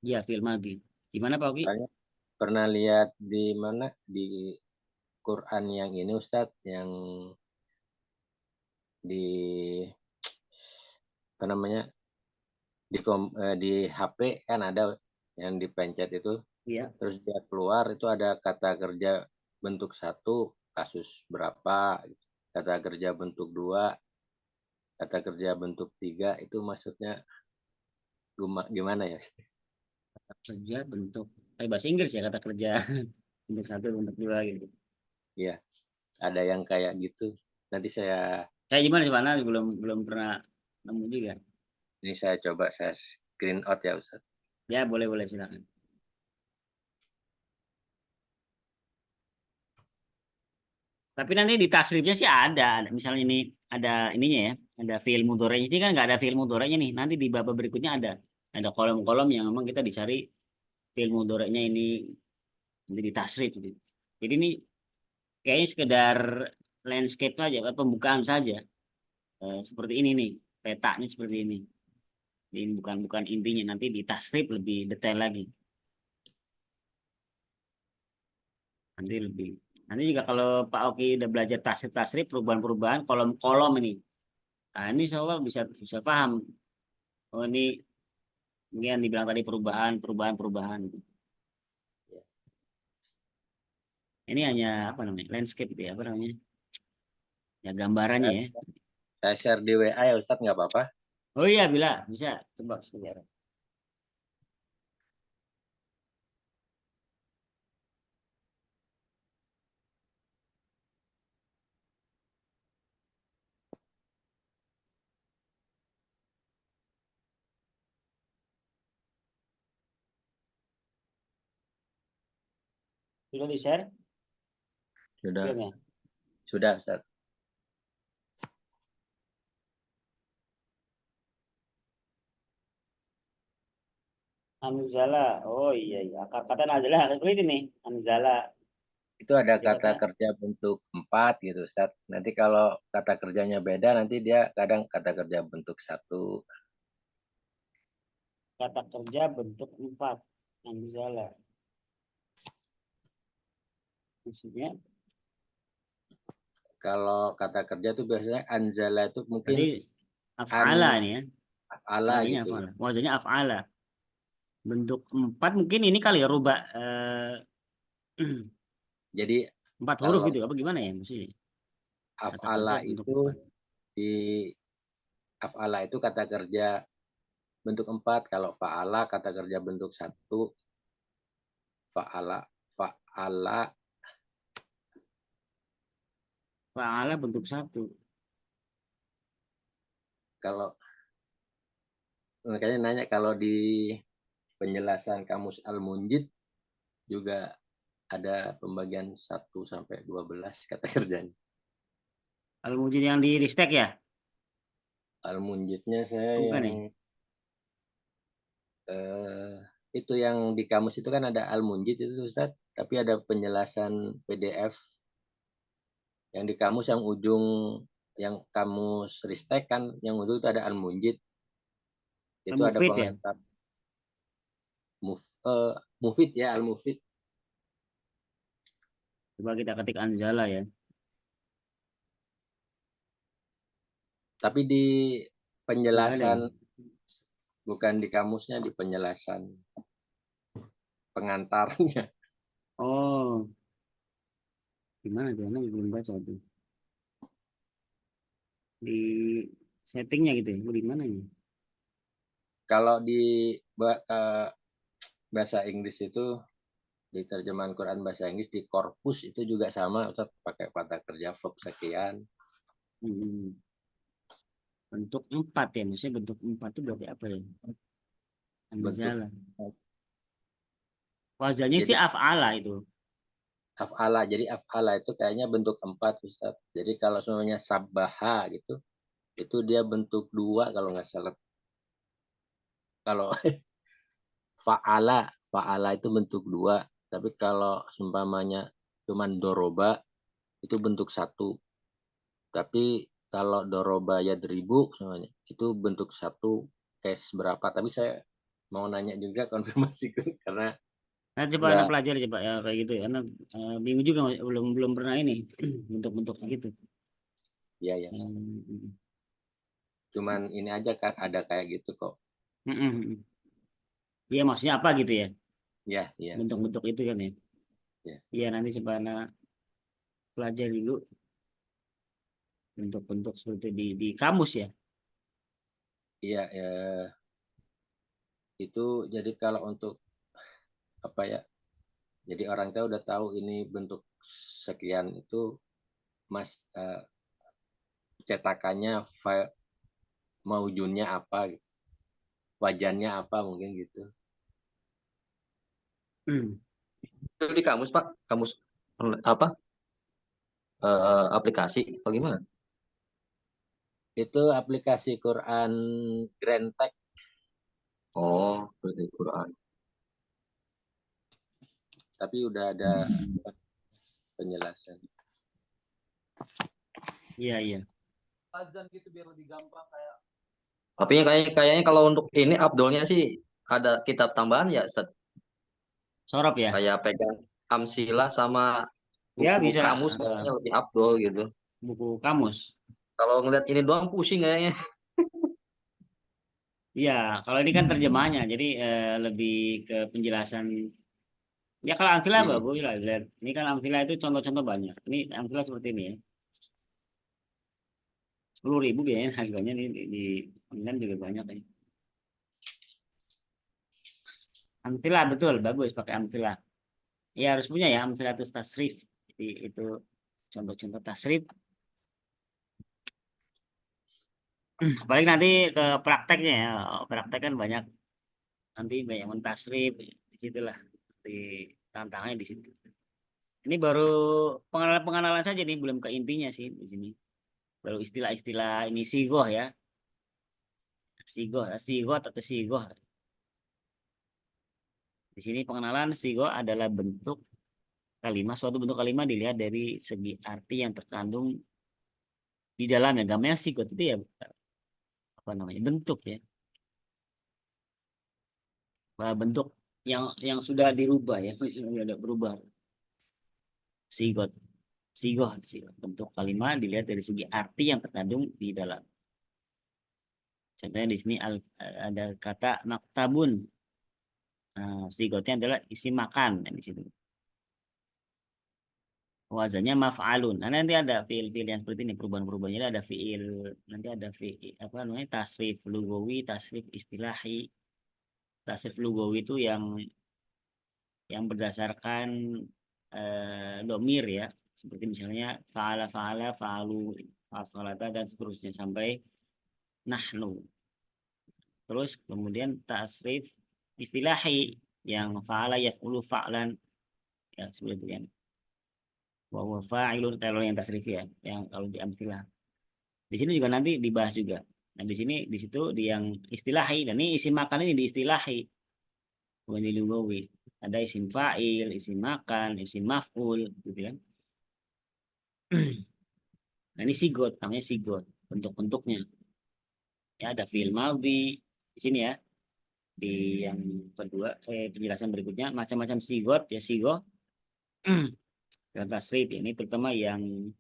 Iya, fiil madhi. Gimana Pak Oki? soalnya pernah lihat di mana di Quran yang ini Ustadz, yang di apa namanya, di HP kan ada yang dipencet itu, Iya. terus dia keluar itu ada kata kerja bentuk 1 kasus berapa gitu. Kata kerja bentuk 2, kata kerja bentuk 3, itu maksudnya gimana ya? Kerja bentuk. Bahasa Inggris ya kata kerja. Bentuk 1, bentuk 2 gitu. Ya, ada yang kayak gitu. Nanti Kayak gimana sih mana belum belum pernah nemu juga. saya coba saya screen out ya Ustaz. Ya boleh boleh silakan. Tapi nanti di tasrifnya sih ada. Misalnya ini ada ininya ya, ada fiil mudhari'nya. Ini kan nggak ada fiil mudhari'nya nih. Nanti di bab berikutnya ada kolom-kolom yang memang kita dicari fiil mudhari'nya ini nanti di tasrif gitu. Jadi ini kayaknya sekedar landscape saja, pembukaan saja. Seperti ini nih, petanya seperti ini. Ini bukan bukan intinya, nanti di tasrif lebih detail lagi. Nanti juga kalau Pak Oki udah belajar tasrif perubahan-perubahan kolom-kolom ini. Nah, ini insya bisa bisa paham. Oh ini yang dibilang tadi perubahan. Ini hanya apa namanya? Landscape itu ya, apa namanya? Ya gambarannya Saya, ya. saya share di WA ya Ustadz, nggak apa-apa. Oh iya, bila bisa coba sebentar. Sudah di-share? Sudah, Belum ya? sudah Ustadz. Anzala. Oh iya iya. Kata Nazala seperti ini. Anzala. Itu ada Kita kata kerja bentuk 4 gitu, Ustaz. Nanti kalau kata kerjanya beda, nanti dia kadang kata kerja bentuk 1. kata kerja bentuk 4. Anzala. Maksudnya Kalau kata kerja itu biasanya anzala itu mungkin tadi af'ala nih ya. ala Sepertinya gitu. af'ala. Wazannya af'ala. Bentuk 4 mungkin ini kali ya rubah Jadi 4 huruf kalau gitu apa gimana ya maksudnya? Kata kerja af'ala bentuk itu 4. di af'ala itu kata kerja bentuk 4. Kalau fa'ala kata kerja bentuk 1. Fa'ala Fa'ala bentuk 1. kalau makanya nanya kalau di penjelasan kamus Al-Munjid juga ada pembagian 1 sampai 12 kata kerjanya. Al-Mujid yang di Ristek ya? Al-Munjidnya saya Bukan yang nih. itu yang di kamus itu kan ada Al-Munjid itu Ustaz, tapi ada penjelasan PDF yang di kamus yang ujung yang kamus Ristek kan yang ujung itu ada Al-Munjid. Itu ada Al-Mufid ya? pengantar Mufid ya, Al-Mufid. Coba kita ketik Anzala ya. Tapi di Nggak ada ya? penjelasan bukan di kamusnya, di penjelasan pengantarnya. Oh, gimana tuh? Anak belum baca tuh. Di settingnya gitu ya? Di mana ya? Kalau di bahasa Inggris itu di terjemahan Quran bahasa Inggris di korpus itu juga sama Ustaz, pakai kata kerja verb sekian. Hmm. Bentuk 4 ya? Maksudnya bentuk 4 itu berarti apa ya? Bentuk Anzala. Wazannya jadi sih af'ala itu. af'ala. Jadi af'ala itu kayaknya bentuk 4 Ustaz. Jadi kalau semuanya sabbaha gitu, itu dia bentuk 2 kalau nggak salah. Kalau fa'ala itu bentuk 2. Tapi kalau seumpamanya cuman doroba itu bentuk 1. Tapi kalau doroba yadribu semuanya itu bentuk 1 case berapa. Tapi saya mau nanya juga konfirmasi karena Nah, coba anak nggak, pelajari coba ya kayak gitu ya. Anak bingung juga belum pernah ini bentuk-bentuk gitu. ya ya. Cuman ini aja kan ada kayak gitu kok. Iya maksudnya apa gitu ya? Ya, ya. Bentuk-bentuk itu kan ya. Ya. Iya nanti coba anak pelajari dulu bentuk-bentuk seperti di kamus ya. Iya, ya. Itu jadi kalau untuk apa ya? Jadi orang tua udah tahu ini bentuk sekian itu Mas cetakannya file maujunnya apa gitu. Wajannya apa mungkin gitu. Itu di kamus Pak, kamus apa aplikasi atau gimana? Itu aplikasi Quran Grand Text. Oh, berarti Quran. Tapi udah ada penjelasan. Iya iya. Azan gitu biar lebih gampang kayak. Tapi kayaknya kalau untuk ini Abdulnya sih ada kitab tambahan ya, Ustaz? Sorop ya. Kayak pegang Amsilah sama Ya buku bisa kamus kayaknya lebih Abdul gitu. buku kamus. Kalau ngeliat ini doang pusing kayaknya. Iya, kalau ini kan terjemahannya, jadi lebih ke penjelasan. Ya kalau Amfilah bagus lah. Lihat. Ini kan Amfilah itu contoh-contoh banyak. Ini Amfilah seperti ini ya. 10.000 biasanya harganya di online juga banyak ya. Amfilah betul, bagus pakai Amfilah. Ya harus punya ya Amfilah itu tasrif. Jadi itu contoh-contoh tasrif. Apalagi nanti ke prakteknya ya. Praktek kan banyak nanti banyak mentasrif di situlah di tantangannya di situ. Ini baru pengenalan-pengenalan saja nih, belum ke intinya sih di sini. Baru istilah-istilah ini sigoh ya. Sigoh atau sigoh. Di sini pengenalan sigoh adalah bentuk kalimat, suatu bentuk kalimat dilihat dari segi arti yang terkandung di dalamnya. Gambarnya sigot itu ya apa namanya, bentuk ya, bentuk yang sudah dirubah ya, sudah berubah. Sigot, sigot, bentuk kalimat dilihat dari segi arti yang terkandung di dalam. Contohnya di sini ada kata maktabun. Nah, sigotnya adalah isi makan di situ. Wazannya maf'alun. Nah, nanti ada fiil-fiil yang seperti ini, perubahan-perubahannya ada fiil, nanti ada fiil apa namanya, tasrif lugawi, tasrif istilahi. Tasrif lugawi itu yang berdasarkan domir ya, seperti misalnya fa'ala fa'ala fa'alu fa'alata dan seterusnya sampai nahnu. Terus kemudian tasrif istilahi yang fa'ala yaf'ulu fa'lan ya, seperti itu kan. Wa fa'ilun kalau yang tasrif ya, yang kalau di amtsilah. Di sini juga nanti dibahas juga. Nah, di sini di situ di yang istilahi, dan ini isim makan ini di istilahi. Bukan di lugawi. Ada isim fa'il, isim makan, isim maf'ul gitu kan. Nah, ini sigot, namanya sigot, bentuk-bentuknya. Ya, ada fi'il madhi di sini ya. Di yang kedua penjelasan berikutnya macam-macam sigot ya, sigo dan tasrif ini terutama yang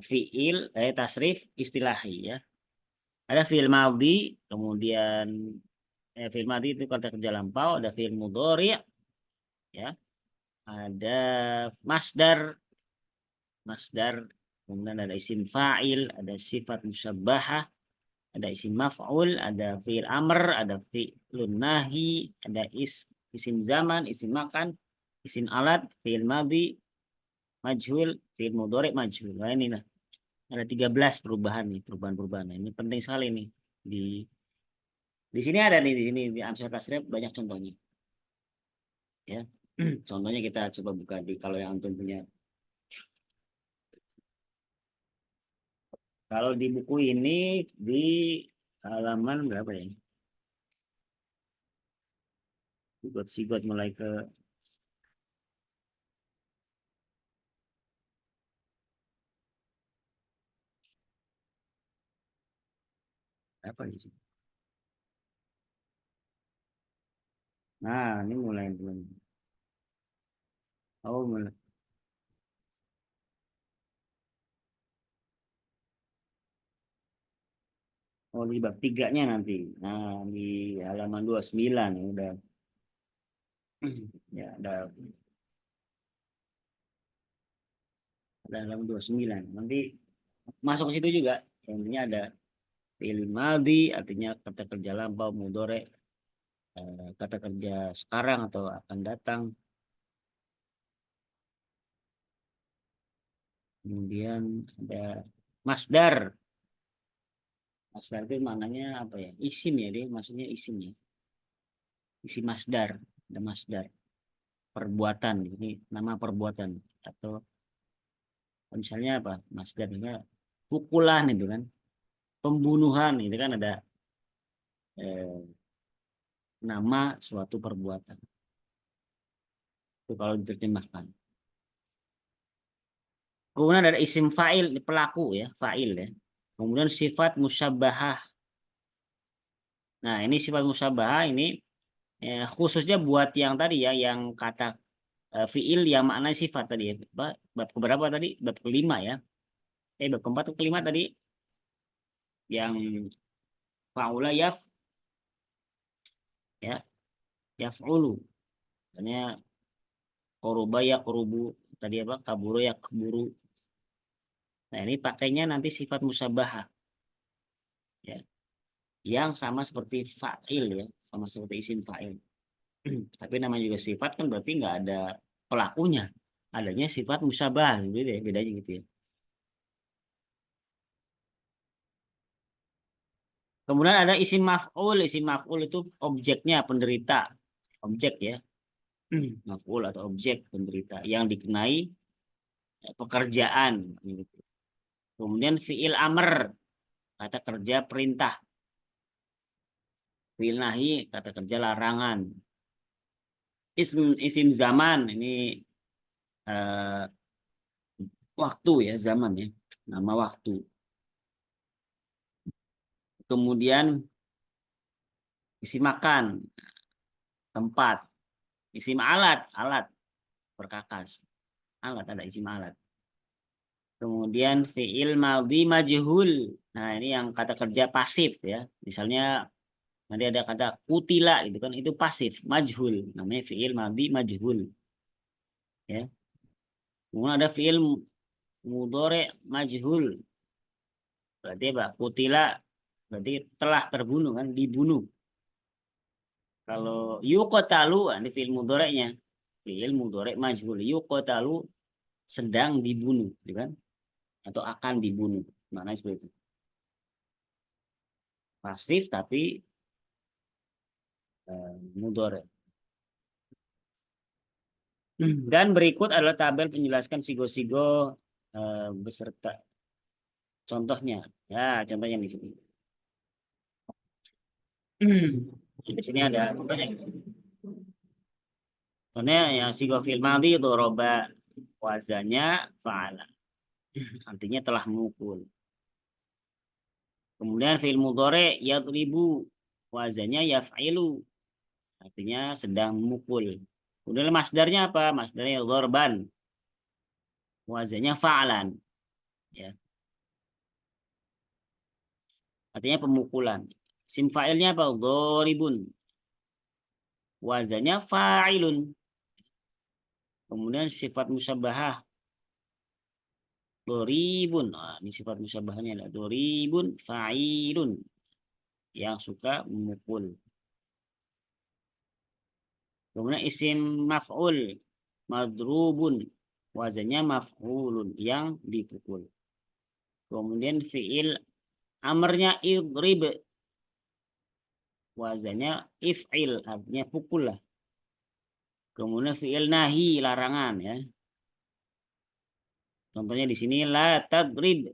fiil tasrif istilahi ya. Ada fiil madhi, kemudian fiil madhi itu kata kerja lampau, ada fiil mudhari ya, ada masdar, kemudian ada isim fa'il, ada sifat musyabbahah, ada isim maf'ul, ada fi'il amr, ada fi'lun nahi, ada isim zaman, isim makan, isim alat, fi'il madhi, majhul, fi'il mudhari, majhul. Nah, ini lah. Ada 13 perubahan nih, perubahan-perubahan. Ini penting sekali nih. Di sini ada nih, di sini di Amsal Tasrif banyak contohnya. Ya. Contohnya kita coba buka di kalau yang antum punya. Kalau di buku ini di halaman berapa ya? Sigot mulai ke apa di sini? Nah, ini mulai belum. Oh, mulai. Oh, di bab 3-nya nanti. Nah, di halaman 29 ya udah. Ya, ada halaman 29. Nanti masuk ke situ juga. Intinya ada fi'il madhi, artinya kata kerja lampau, mudhari, kata kerja sekarang atau akan datang. Kemudian ada masdar. Masdar itu maknanya apa ya? Isim ya, dia maksudnya isim ya. Isi masdar, ada masdar. Perbuatan, ini nama perbuatan atau misalnya apa? Masdar misalnya pukulan itu kan. Pembunuhan itu kan ada nama suatu perbuatan. Itu kalau diterjemahkan. Kemudian ada isim fa'il, pelaku ya, fa'il ya. Kemudian sifat musyabbahah. Nah, ini sifat musyabbahah ini khususnya buat yang tadi ya, yang kata fi'il yang makna sifat tadi ya. Bab keberapa tadi? Bab kelima ya. Bab keempat atau kelima tadi? Yang fa'ula ya, yaf'ulu. Makanya koruba ya korubu. Tadi apa? Kaburu ya keburu. Nah, ini pakainya nanti sifat musyabbahah. Ya. Yang sama seperti fa'il ya, sama seperti isim fa'il. Tapi namanya juga sifat kan berarti nggak ada pelakunya. Adanya sifat musyabah gitu ya, bedanya gitu ya. Kemudian ada isim maf'ul. Isim maf'ul itu objeknya penderita. Objek ya. Maf'ul atau objek penderita yang dikenai pekerjaan gitu. Kemudian fi'il amr, kata kerja perintah. Fi'il nahi, kata kerja larangan. Isim zaman ini eh, waktu ya, zaman ya, nama waktu. Kemudian isim makan, tempat, isim alat, alat perkakas, alat, ada isim alat. Kemudian fiil madhi majhul. Nah, ini yang kata kerja pasif ya. Misalnya nanti ada kata kutila gitu kan, itu pasif, majhul. Namanya fiil madhi majhul. Ya. Kemudian ada fiil mudhari majhul. Berarti apa? Kutila berarti telah terbunuh kan, dibunuh. Kalau yuqtalu, ini fiil mudhari'nya. Fiil mudhari' majhul. Yuqtalu sedang dibunuh, gitu kan? Atau akan dibunuh. Maknanya seperti itu. Pasif tapi mudhari'. Dan berikut adalah tabel penjelaskan sigo-sigo beserta contohnya. Ya, contohnya di sini. Di sini ada contohnya. Contohnya yang sigo fil madhi doroba, wazannya fa'ala. Artinya telah memukul. Kemudian fi'il mudhari yadribu, wazannya yaf'ilu. Artinya sedang memukul. Kemudian masdarnya apa? Masdarnya dzarban. Wazannya fa'alan. Ya. Artinya pemukulan. Sim fa'ilnya apa? Dzaribun. Wazannya fa'ilun. Kemudian sifat musyabahah. Doribun. Nah, ini sifat musyabahahnya adalah doribun fa'ilun. Yang suka memukul. Kemudian isim maf'ul. Madrubun. Wazannya maf'ulun. Yang dipukul. Kemudian fi'il amarnya idrib. Wazannya if'il. Artinya pukul lah. Kemudian fi'il nahi, larangan ya. Contohnya di sini la tadrib.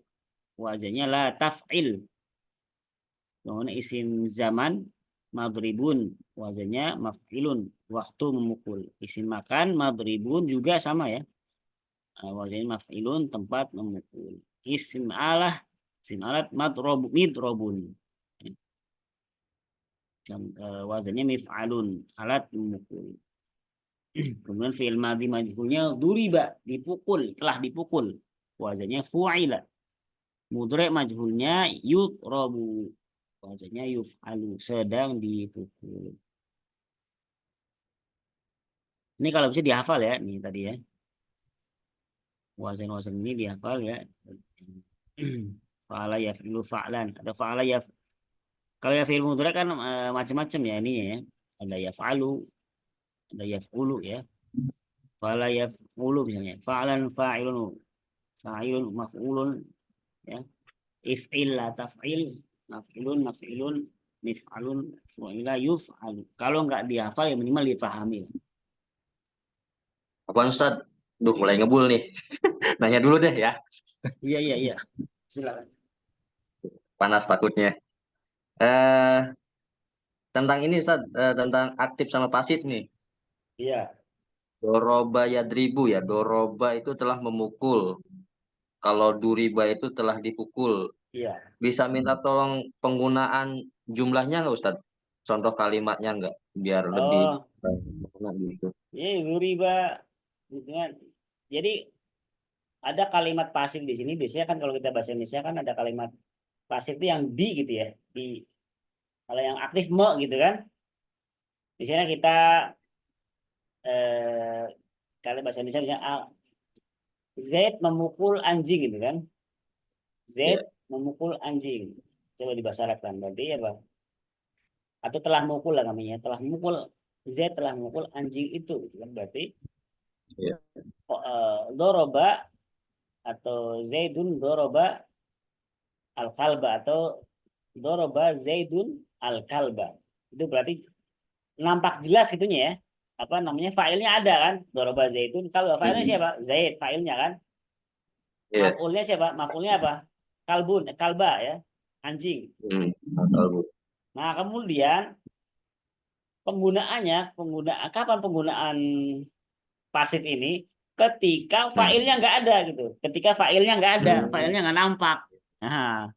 Wazannya la taf'il. Kemudian isim zaman madribun. Wazannya maf'ilun. Waktu memukul. Isim makan madribun juga sama ya. Wazannya maf'ilun, tempat memukul. Isim alah, isim alat midrobun. Wazannya mif'alun, alat memukul. Kemudian fi'il madhi majhulnya duriba, dipukul, telah dipukul. Wazannya fu'ila. Mudhari majhulnya yudrabu. Wazannya yuf'alu, sedang dipukul. Ini kalau bisa dihafal ya, nih tadi ya. Wazan-wazan ini dihafal ya. Fa'ala yaf'ilu fa'lan, ada fa'ala yaf. Kalau ya fi'il mudhari kan macam-macam ya ini ya. Ada yaf'alu, ada yaf'ulu ya. Fa'ala yaf'ulu misalnya. Fa'lan fa'ilun, fa'ilun maf'ulun ya. If'il la taf'il, maf'ilun maf'ilun, mif'alun fu'ila yuf'alu. Kalau nggak dihafal ya minimal dipahami. Apaan Ustaz? Duh, mulai ngebul nih. Nanya dulu deh ya. Iya. Silakan. Panas takutnya. Eh, tentang ini Ustaz, tentang aktif sama pasif nih. Iya. Doroba yadribu ya. Doroba itu telah memukul. Kalau duriba itu telah dipukul. Iya. Bisa minta tolong penggunaan jumlahnya nggak Ustaz? Contoh kalimatnya nggak? Biar lebih Oh, enak gitu. ini duriba gitu kan. Jadi ada kalimat pasif di sini. Biasanya kan kalau kita bahasa Indonesia kan ada kalimat pasif itu yang di gitu ya. Di, kalau yang aktif me gitu kan. Di sini kita kalau bahasa Indonesia misalnya Z memukul anjing gitu kan. Z Ya. memukul anjing. Coba dibahasa Arabkan. Berarti apa? Atau telah memukul lah namanya. Telah memukul, Z telah memukul anjing itu gitu kan. Berarti Ya. doroba atau Zaidun doroba al-kalba atau doroba Zaidun al-kalba. Itu berarti nampak jelas itunya ya. Apa namanya? Failnya ada kan? Doroba Zaidun. Kalau failnya siapa? Zaid, failnya kan? Iya. Maf'ulnya siapa? Maf'ulnya apa? Kalbun, kalba ya. Anjing. Tahu, Bu. Nah, kemudian penggunaannya, kapan penggunaan pasif ini? ketika failnya nggak ada gitu. Ketika failnya nggak ada, failnya nggak nampak. Nah,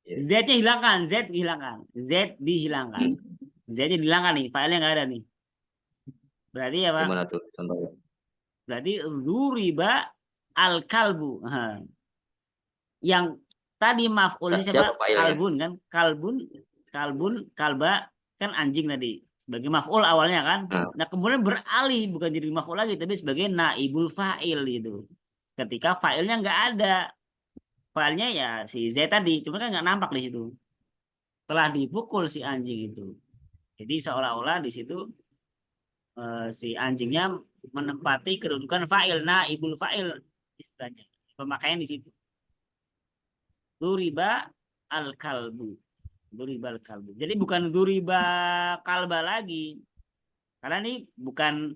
Z-nya hilangkan, Z dihilangkan, Z dihilangkan, Z-nya dihilangkan nih, failnya nggak ada nih. Berarti apa? Gimana tuh contohnya? Berarti duriba al-kalbu. Nah, yang tadi maf'ulnya Siapa siapa? fa'ilnya? Kalbun kan? Kalbun, kalba kan anjing tadi. Sebagai maf'ul awalnya kan. Nah. Nah, kemudian beralih bukan jadi maf'ul lagi tapi sebagai naibul fa'il gitu. Ketika fa'ilnya nggak ada. Fa'ilnya ya si Z tadi, cuma kan nggak nampak di situ. Telah dipukul si anjing itu. Jadi seolah-olah di situ si anjingnya menempati kedudukan fa'il, naibul fa'il istilahnya. Pemakaian di situ. Duriba al-kalbu. Duriba al-kalbu. Jadi bukan duriba kalba lagi. Karena ini bukan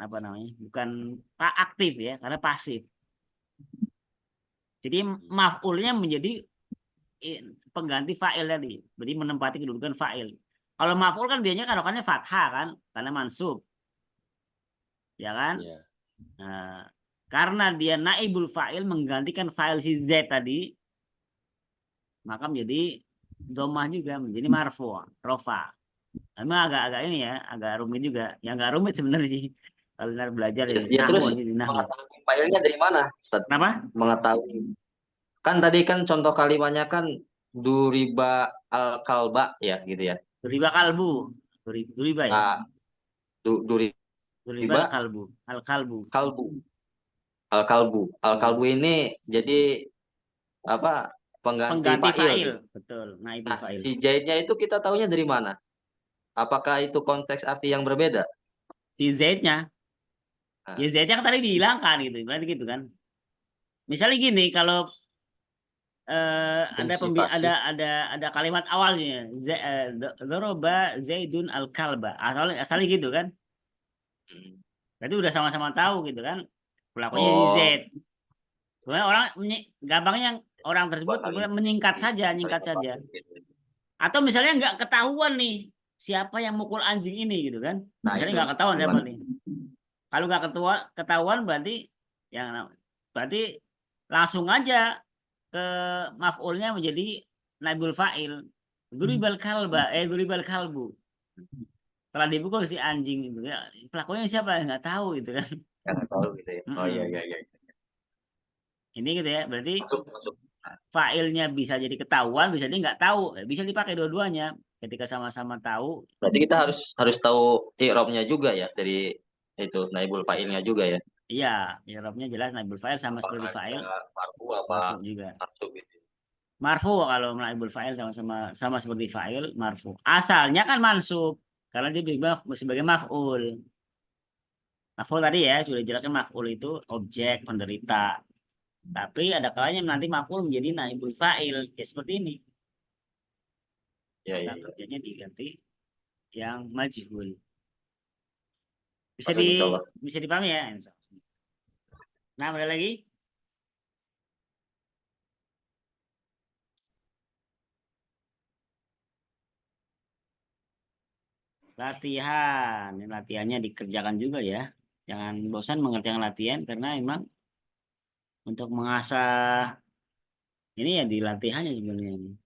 apa namanya? Bukan aktif ya, karena pasif. Jadi maf'ulnya menjadi pengganti fa'il tadi. Jadi menempati kedudukan fa'il. Kalau maf'ul kan biasanya kan fathah kan, karena mansub. Ya kan? Ya. Nah, karena dia naibul fa'il menggantikan fa'il si Z tadi, maka menjadi domah juga, menjadi marfu, rofa. Memang agak ini ya, agak rumit juga. Yang nggak rumit sebenarnya sih. Kalau belajar Ya, ini. terus Ini nahwu. mengetahui fa'ilnya dari mana, Ustaz? Kenapa? Mengetahui. Kan tadi kan contoh kalimatnya kan duriba al-kalba ya gitu ya. Duriba kalbu. Duriba ya. Ah, duriba Duriba al-kalbu. Al-kalbu. kalbu. Al-kalbu. Al-kalbu ini jadi apa? Pengganti Pengganti fa'il. fa'il. Betul. Naibul Nah, fa'il. si zaidnya itu kita taunya dari mana? Apakah itu konteks arti yang berbeda? Si Z-nya. Nah. Ya Z-nya kan tadi dihilangkan gitu. Berarti gitu kan. Misalnya gini, kalau Fungsi pasif. ada kalimat awalnya doroba Zaidun al-kalba. Asalnya gitu kan. Berarti udah sama-sama tahu gitu kan. Pelakunya si Z. Kemudian orang gampangnya orang tersebut kemudian menyingkat saja. Atau misalnya nggak ketahuan nih siapa yang mukul anjing ini gitu kan. Nah, Misalnya itu nggak ketahuan siapa gimana? nih. Kalau nggak ketahuan berarti langsung aja ke maf'ulnya menjadi naibul fa'il. Duribal kalbu. Telah dipukul si anjing gitu ya. Pelakunya siapa? Nggak tahu gitu kan. Nggak tahu gitu ya. Oh iya. Ini gitu ya. Berarti Masuk. fa'ilnya bisa jadi ketahuan, bisa jadi nggak tahu. Bisa dipakai dua-duanya. Ketika sama-sama tahu. Berarti kita harus tahu i'rabnya juga ya dari itu naibul fa'ilnya juga ya. Iya, i'rabnya jelas naibul fa'il sama seperti fa'il. Marfu apa Marfu juga. mansub gitu. Marfu kalau naibul fa'il sama seperti fa'il marfu. Asalnya kan mansub karena dia juga sebagai maf'ul. Maf'ul tadi ya sudah dijelaskan maf'ul itu objek penderita. Tapi ada kalanya nanti maf'ul menjadi naibul fa'il ya seperti ini. Ya. Kerjanya diganti yang majhul. Bisa dipahami ya. Nah, ada lagi? Latihan. Ini latihannya dikerjakan juga ya. Jangan bosan mengerjakan latihan karena memang untuk mengasah ini ya di latihannya sebenarnya.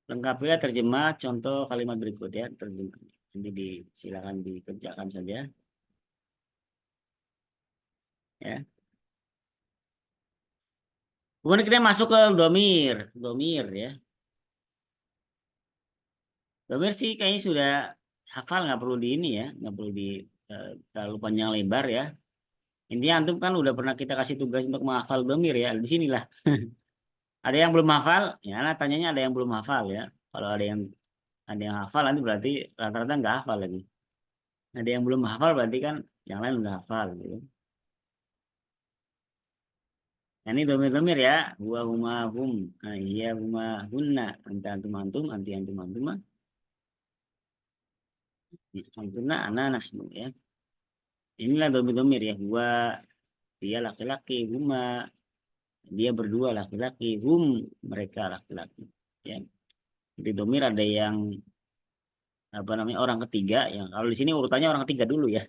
Lengkapilah terjemah contoh kalimat berikut ya. Terjemah. Nanti silakan dikerjakan saja. Ya. Kemudian kita masuk ke domir ya. Domir sih kayaknya sudah hafal, nggak perlu di ini ya, nggak perlu di terlalu panjang lebar ya. Intinya antum kan udah pernah kita kasih tugas untuk menghafal domir ya, di sinilah. Ada yang belum hafal, ya nah, tanyanya ada yang belum hafal ya. Kalau ada yang hafal nanti berarti rata-rata nggak hafal lagi. Ada yang belum hafal berarti kan yang lain udah hafal gitu. Nah, ini domir ya, huwa huma hum, iya huma hunna, anta antum antum, anti antum antuma. Antuna ana nahnu ya. Inilah domir ya, huwa dia laki-laki, huma dia berdua laki-laki, hum mereka laki-laki ya. Di domir ada yang apa namanya orang ketiga yang kalau di sini urutannya orang ketiga dulu ya.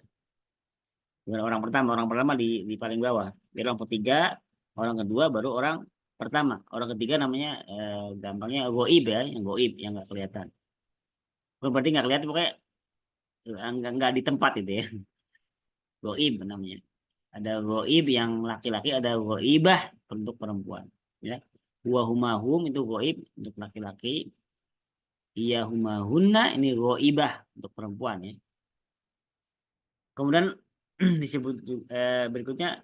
Bukan orang pertama di paling bawah. Jadi orang ketiga, orang kedua, baru orang pertama. Orang ketiga namanya gampangnya goib ya, yang goib yang nggak kelihatan. Bukan berarti nggak kelihatan, pokoknya nggak di tempat itu ya. Goib namanya. Ada goib yang laki-laki, ada goibah untuk perempuan. Ya, wahumahum itu goib untuk laki-laki. Iya humahunna ini goibah untuk perempuan ya. Kemudian disebut berikutnya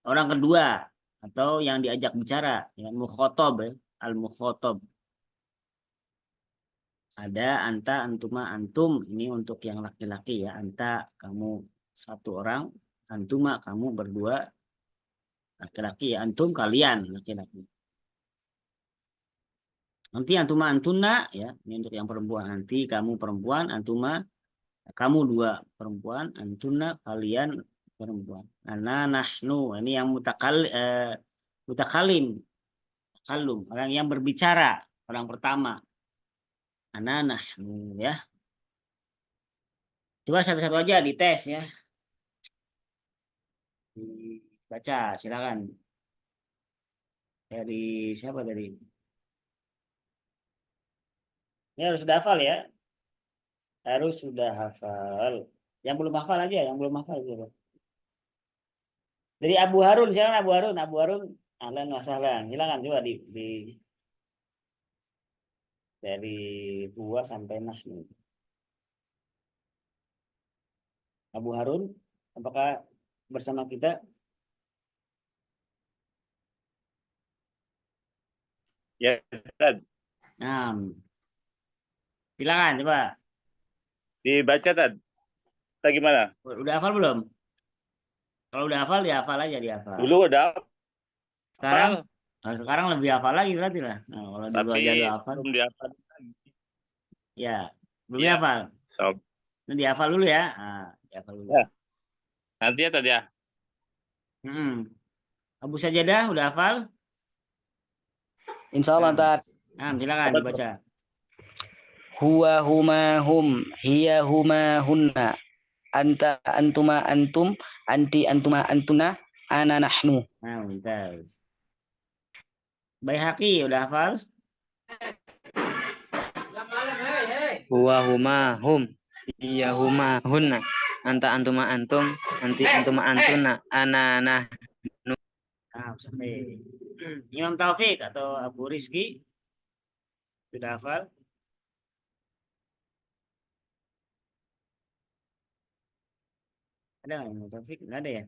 orang kedua atau yang diajak bicara, ya, mukhotob ya, al mukhotob. Ada anta, antuma, antum, ini untuk yang laki-laki ya. Anta kamu satu orang, antuma kamu berdua laki-laki ya. Antum kalian laki-laki. Nanti antuma antuna ya, ini untuk yang perempuan. Nanti kamu perempuan, antuma kamu dua perempuan, antuna kalian perempuan. Ana nahnu ini yang mutakalim, kalum, orang yang berbicara, orang pertama. Ana nahnu ya. Coba satu-satu aja dites ya. Baca silakan. Dari siapa tadi? Ini harus sudah hafal ya. Harus sudah hafal. Yang belum hafal aja, yang belum hafal gitu. Dari Abu Harun, silakan Abu Harun. Abu Harun, ahlan wa sahlan. Silakan coba di dari buah sampai nah. Abu Harun, apakah bersama kita? Ya, Tad. Nah, silakan coba. Dibaca, Tad. Atau gimana? Udah hafal belum? Kalau udah hafal, dihafal aja, dihafal. Dulu udah Sekarang, hafal, sekarang lebih hafal lagi berarti lah. Nah, kalau dulu tapi aja udah hafal, belum dihafal. ya belum Ya. dihafal. Sob. Ini dihafal dulu ya. Nah, dihafal dulu. Ya. Nanti ya, Tad ya. Abu Sajadah udah hafal? Insyaallah Tad. Nah, silakan dibaca. Huwa huma hum, hiya huma hunna, anta antuma antum, anti antuma antuna, ana nahnu. Nah, mumtaz. Baihaqi udah hafal? Huwa huma hum, iya huma hunna, anta antuma antum, anti antuma antuna, ana nah. Nah, sampai Imam Taufik atau Abu Rizki sudah hafal? Ada nggak Imam Taufik? Nggak ada ya?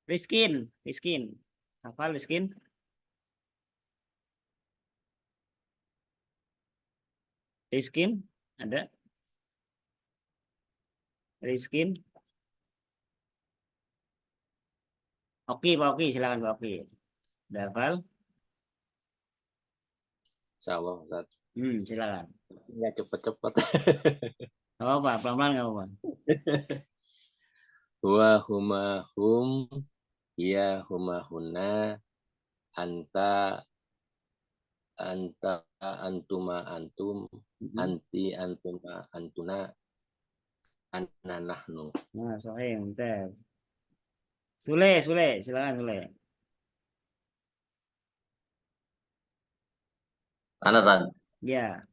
Rizkin, hafal Rizkin? Rizkin ada? Rizkin? Oke, Pak Oki, silakan Pak Oki. Udah hafal? Insyaallah Ustaz. Silakan. Ya cepet-cepet. Gak apa-apa, pelan-pelan gak apa-apa. Wa huma hum, ya huma hunna, anta antuma antum, anti antuma antuna, ana nahnu. Nah, soalnya bentar. Sule, silakan Sule. Mana, Tan? Ya,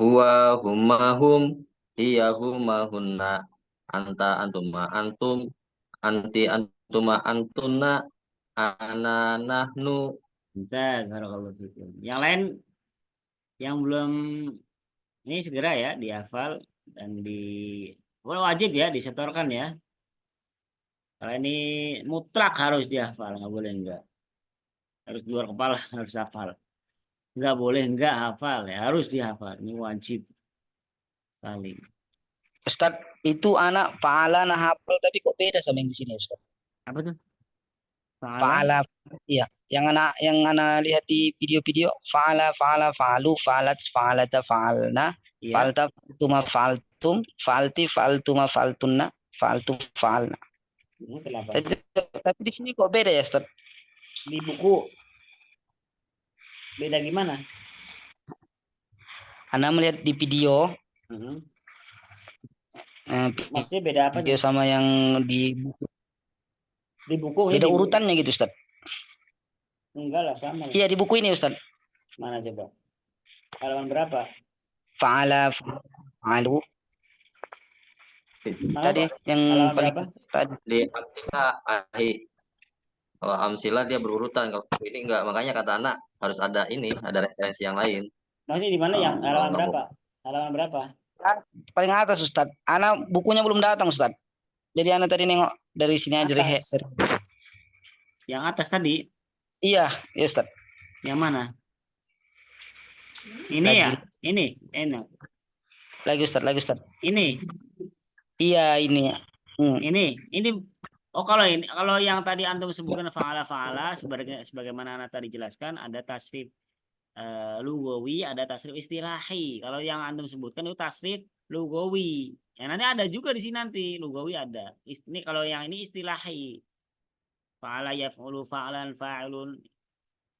Huwa huma hum, hiya huma hunna, anta antuma antum, anti antuma antuna, ana nahnu. bentar. Kalau gitu. Yang lain yang belum ini segera ya dihafal dan wajib ya disetorkan ya. Kalau ini mutlak harus dihafal, nggak boleh enggak. Harus luar kepala harus hafal. Nggak boleh enggak hafal ya, harus dihafal. Ini wajib sekali. Ustaz, itu anak fa'ala nah hafal tapi kok beda sama yang di sini Ustaz. Apa tuh? Fa'ala, iya, yang anak lihat di video-video fa'ala fa'alu fa'alat fa'alata fa'alna, Iya. fa'alta fa'altuma fa'altum, fa'alti fa'altuma fa'altunna, fa'altu fa'alna. Kenapa? Tapi di sini kok beda ya Ustaz? Di buku beda gimana? Anak melihat di video Maksudnya beda apa video sama yang di di buku? Ini beda di buku. urutannya gitu Ustaz. Enggak lah, sama lah. Iya di buku ini Ustaz. Mana coba? Halaman berapa? Fa'ala, fa'alu. Tadi yang Halaman paling berapa? tadi. Di amsilah ahi. Kalau amsilah dia berurutan, kalau ini enggak, makanya kata anak harus ada ini, ada referensi yang lain. Maksudnya di mana yang halaman berapa? Halaman berapa? Paling atas Ustaz. Anak bukunya belum datang Ustaz. Jadi anak tadi nengok dari sini aja rehe. Atas. Yang atas tadi? Iya, ya Ustaz. Yang mana? Ini Lagi. ya? Ini? Enak. Lagi Ustaz. Ini? Iya, ini. Ini. Oh, kalau ini, kalau yang tadi antum sebutkan fa'ala sebagaimana anak tadi jelaskan, ada tasrif lugawi, ada tasrif istilahi. Kalau yang antum sebutkan itu tasrif lugawi. Yang nanti ada juga di sini nanti lugawi ada. Ini kalau yang ini istilahi. Fa'ala yaf'ulu fa'alan fa'ilun,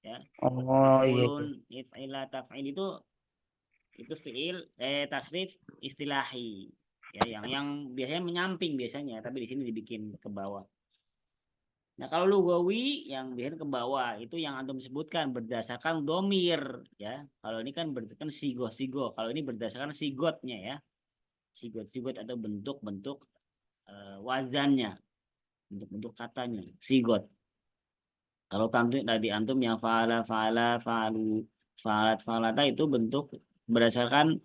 ya. Oh iya. Maf'ulun, if'ila taf'il itu fi'il tasrif istilahi. Ya, yang biasanya menyamping biasanya, tapi di sini dibikin ke bawah. Nah, kalau lugawi yang biasanya ke bawah itu yang antum sebutkan berdasarkan domir, ya. Kalau ini kan berdasarkan sigoh. Kalau ini berdasarkan sigotnya, ya. Sigot atau bentuk-bentuk wazannya, bentuk-bentuk katanya, sigot. Kalau tadi antum yang fa'ala, fa'alu, fa'alata itu bentuk berdasarkan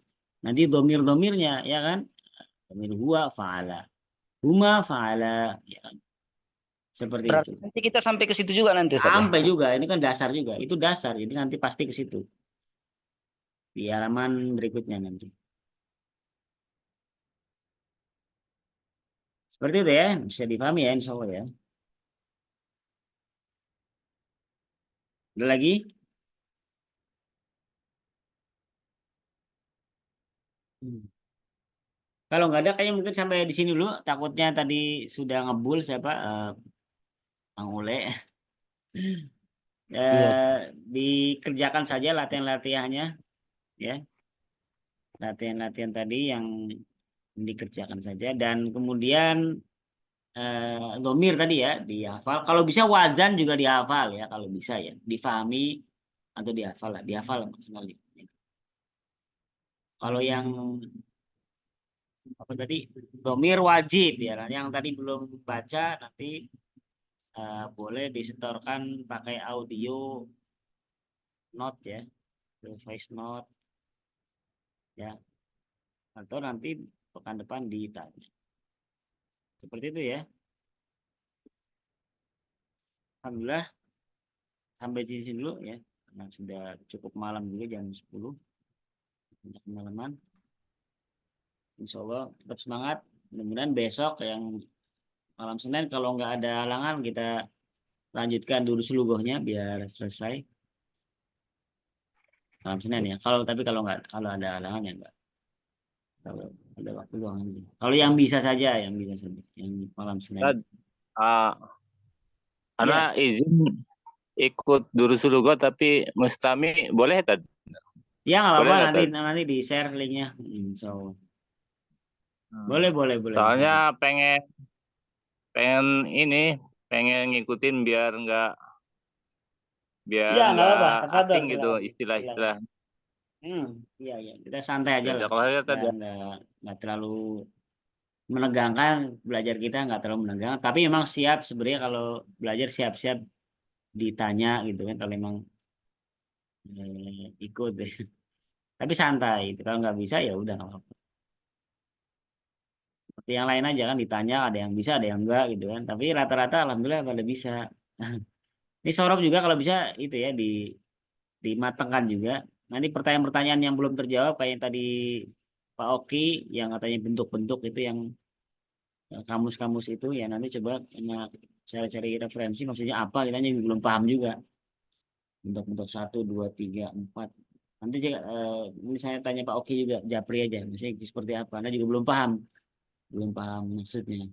nanti domir-domirnya, ya kan? Domir huwa fa'ala, huma fa'ala, ya kan? Seperti Berarti itu. nanti kita sampai ke situ juga nanti Ustaz. Sampai juga, ini kan dasar juga. Itu dasar, jadi nanti pasti ke situ. Di halaman berikutnya nanti. Seperti itu ya, bisa dipahami ya insya Allah ya. Ada lagi? Kalau nggak ada kayaknya mungkin sampai di sini dulu. Takutnya tadi sudah ngebul siapa? Bang Ule. Dikerjakan saja latihan-latihannya, ya. Latihan-latihan tadi yang dikerjakan saja, dan kemudian domir tadi ya dihafal. Kalau bisa wazan juga dihafal ya, kalau bisa ya, difahami atau dihafal maksimal. Kalau yang apa tadi, domir wajib ya, yang tadi belum baca nanti boleh disetorkan pakai audio note ya, voice note ya, atau nanti pekan depan ditanya. Seperti itu ya. Alhamdulillah sampai di sini dulu ya, karena sudah cukup malam juga, jam 10 malaman. Insya Allah tetap semangat. Mudah-mudahan besok yang malam Senin kalau nggak ada halangan kita lanjutkan dulu seluruhnya biar selesai malam Senin ya. Kalau ada halangan ya enggak. Kalau ada waktu luang aja. Kalau yang bisa saja yang malam Senin. Karena izin ikut durusul lughah tapi mustami boleh tadi? Ya nggak apa-apa, Boleh, nanti di share linknya. Insya Allah. Boleh. Soalnya pengen ngikutin biar nggak asing gitu istilah-istilah. Iya. Kita santai aja lah. Nggak terlalu menegangkan, belajar kita nggak terlalu menegangkan. Tapi memang siap sebenarnya kalau belajar, siap-siap ditanya gitu kan, kalau memang ikut. Tapi santai. Kalau nggak bisa ya udah nggak apa-apa. Seperti yang lain aja kan, ditanya ada yang bisa ada yang enggak gitu kan, tapi rata-rata alhamdulillah pada bisa. Ini Sorob juga kalau bisa itu ya dimatangkan juga. Nanti pertanyaan-pertanyaan yang belum terjawab kayak yang tadi Pak Oki yang katanya bentuk-bentuk itu, yang kamus-kamus itu ya, nanti coba cari-cari referensi maksudnya apa, kita belum paham juga. Bentuk-bentuk 1, 2, 3, 4. Nanti ini saya tanya Pak Oki juga, japri aja maksudnya seperti apa, Anda juga belum paham maksudnya.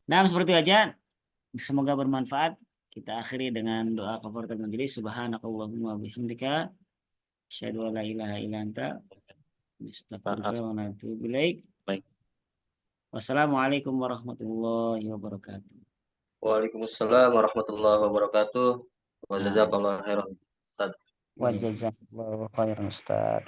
Nah, seperti itu aja. Semoga bermanfaat. Kita akhiri dengan doa kafaratul majelis. Subhanakallahumma bihamdika asyhadu an la ilaha illa anta astaghfiruka wa atubu ilaik. Wassalamualaikum warahmatullahi wabarakatuh. Waalaikumsalam warahmatullahi wabarakatuh. Wa Nah. jazakallahu khairan. Ustaz. Wa jazakallahu khairan Ustaz.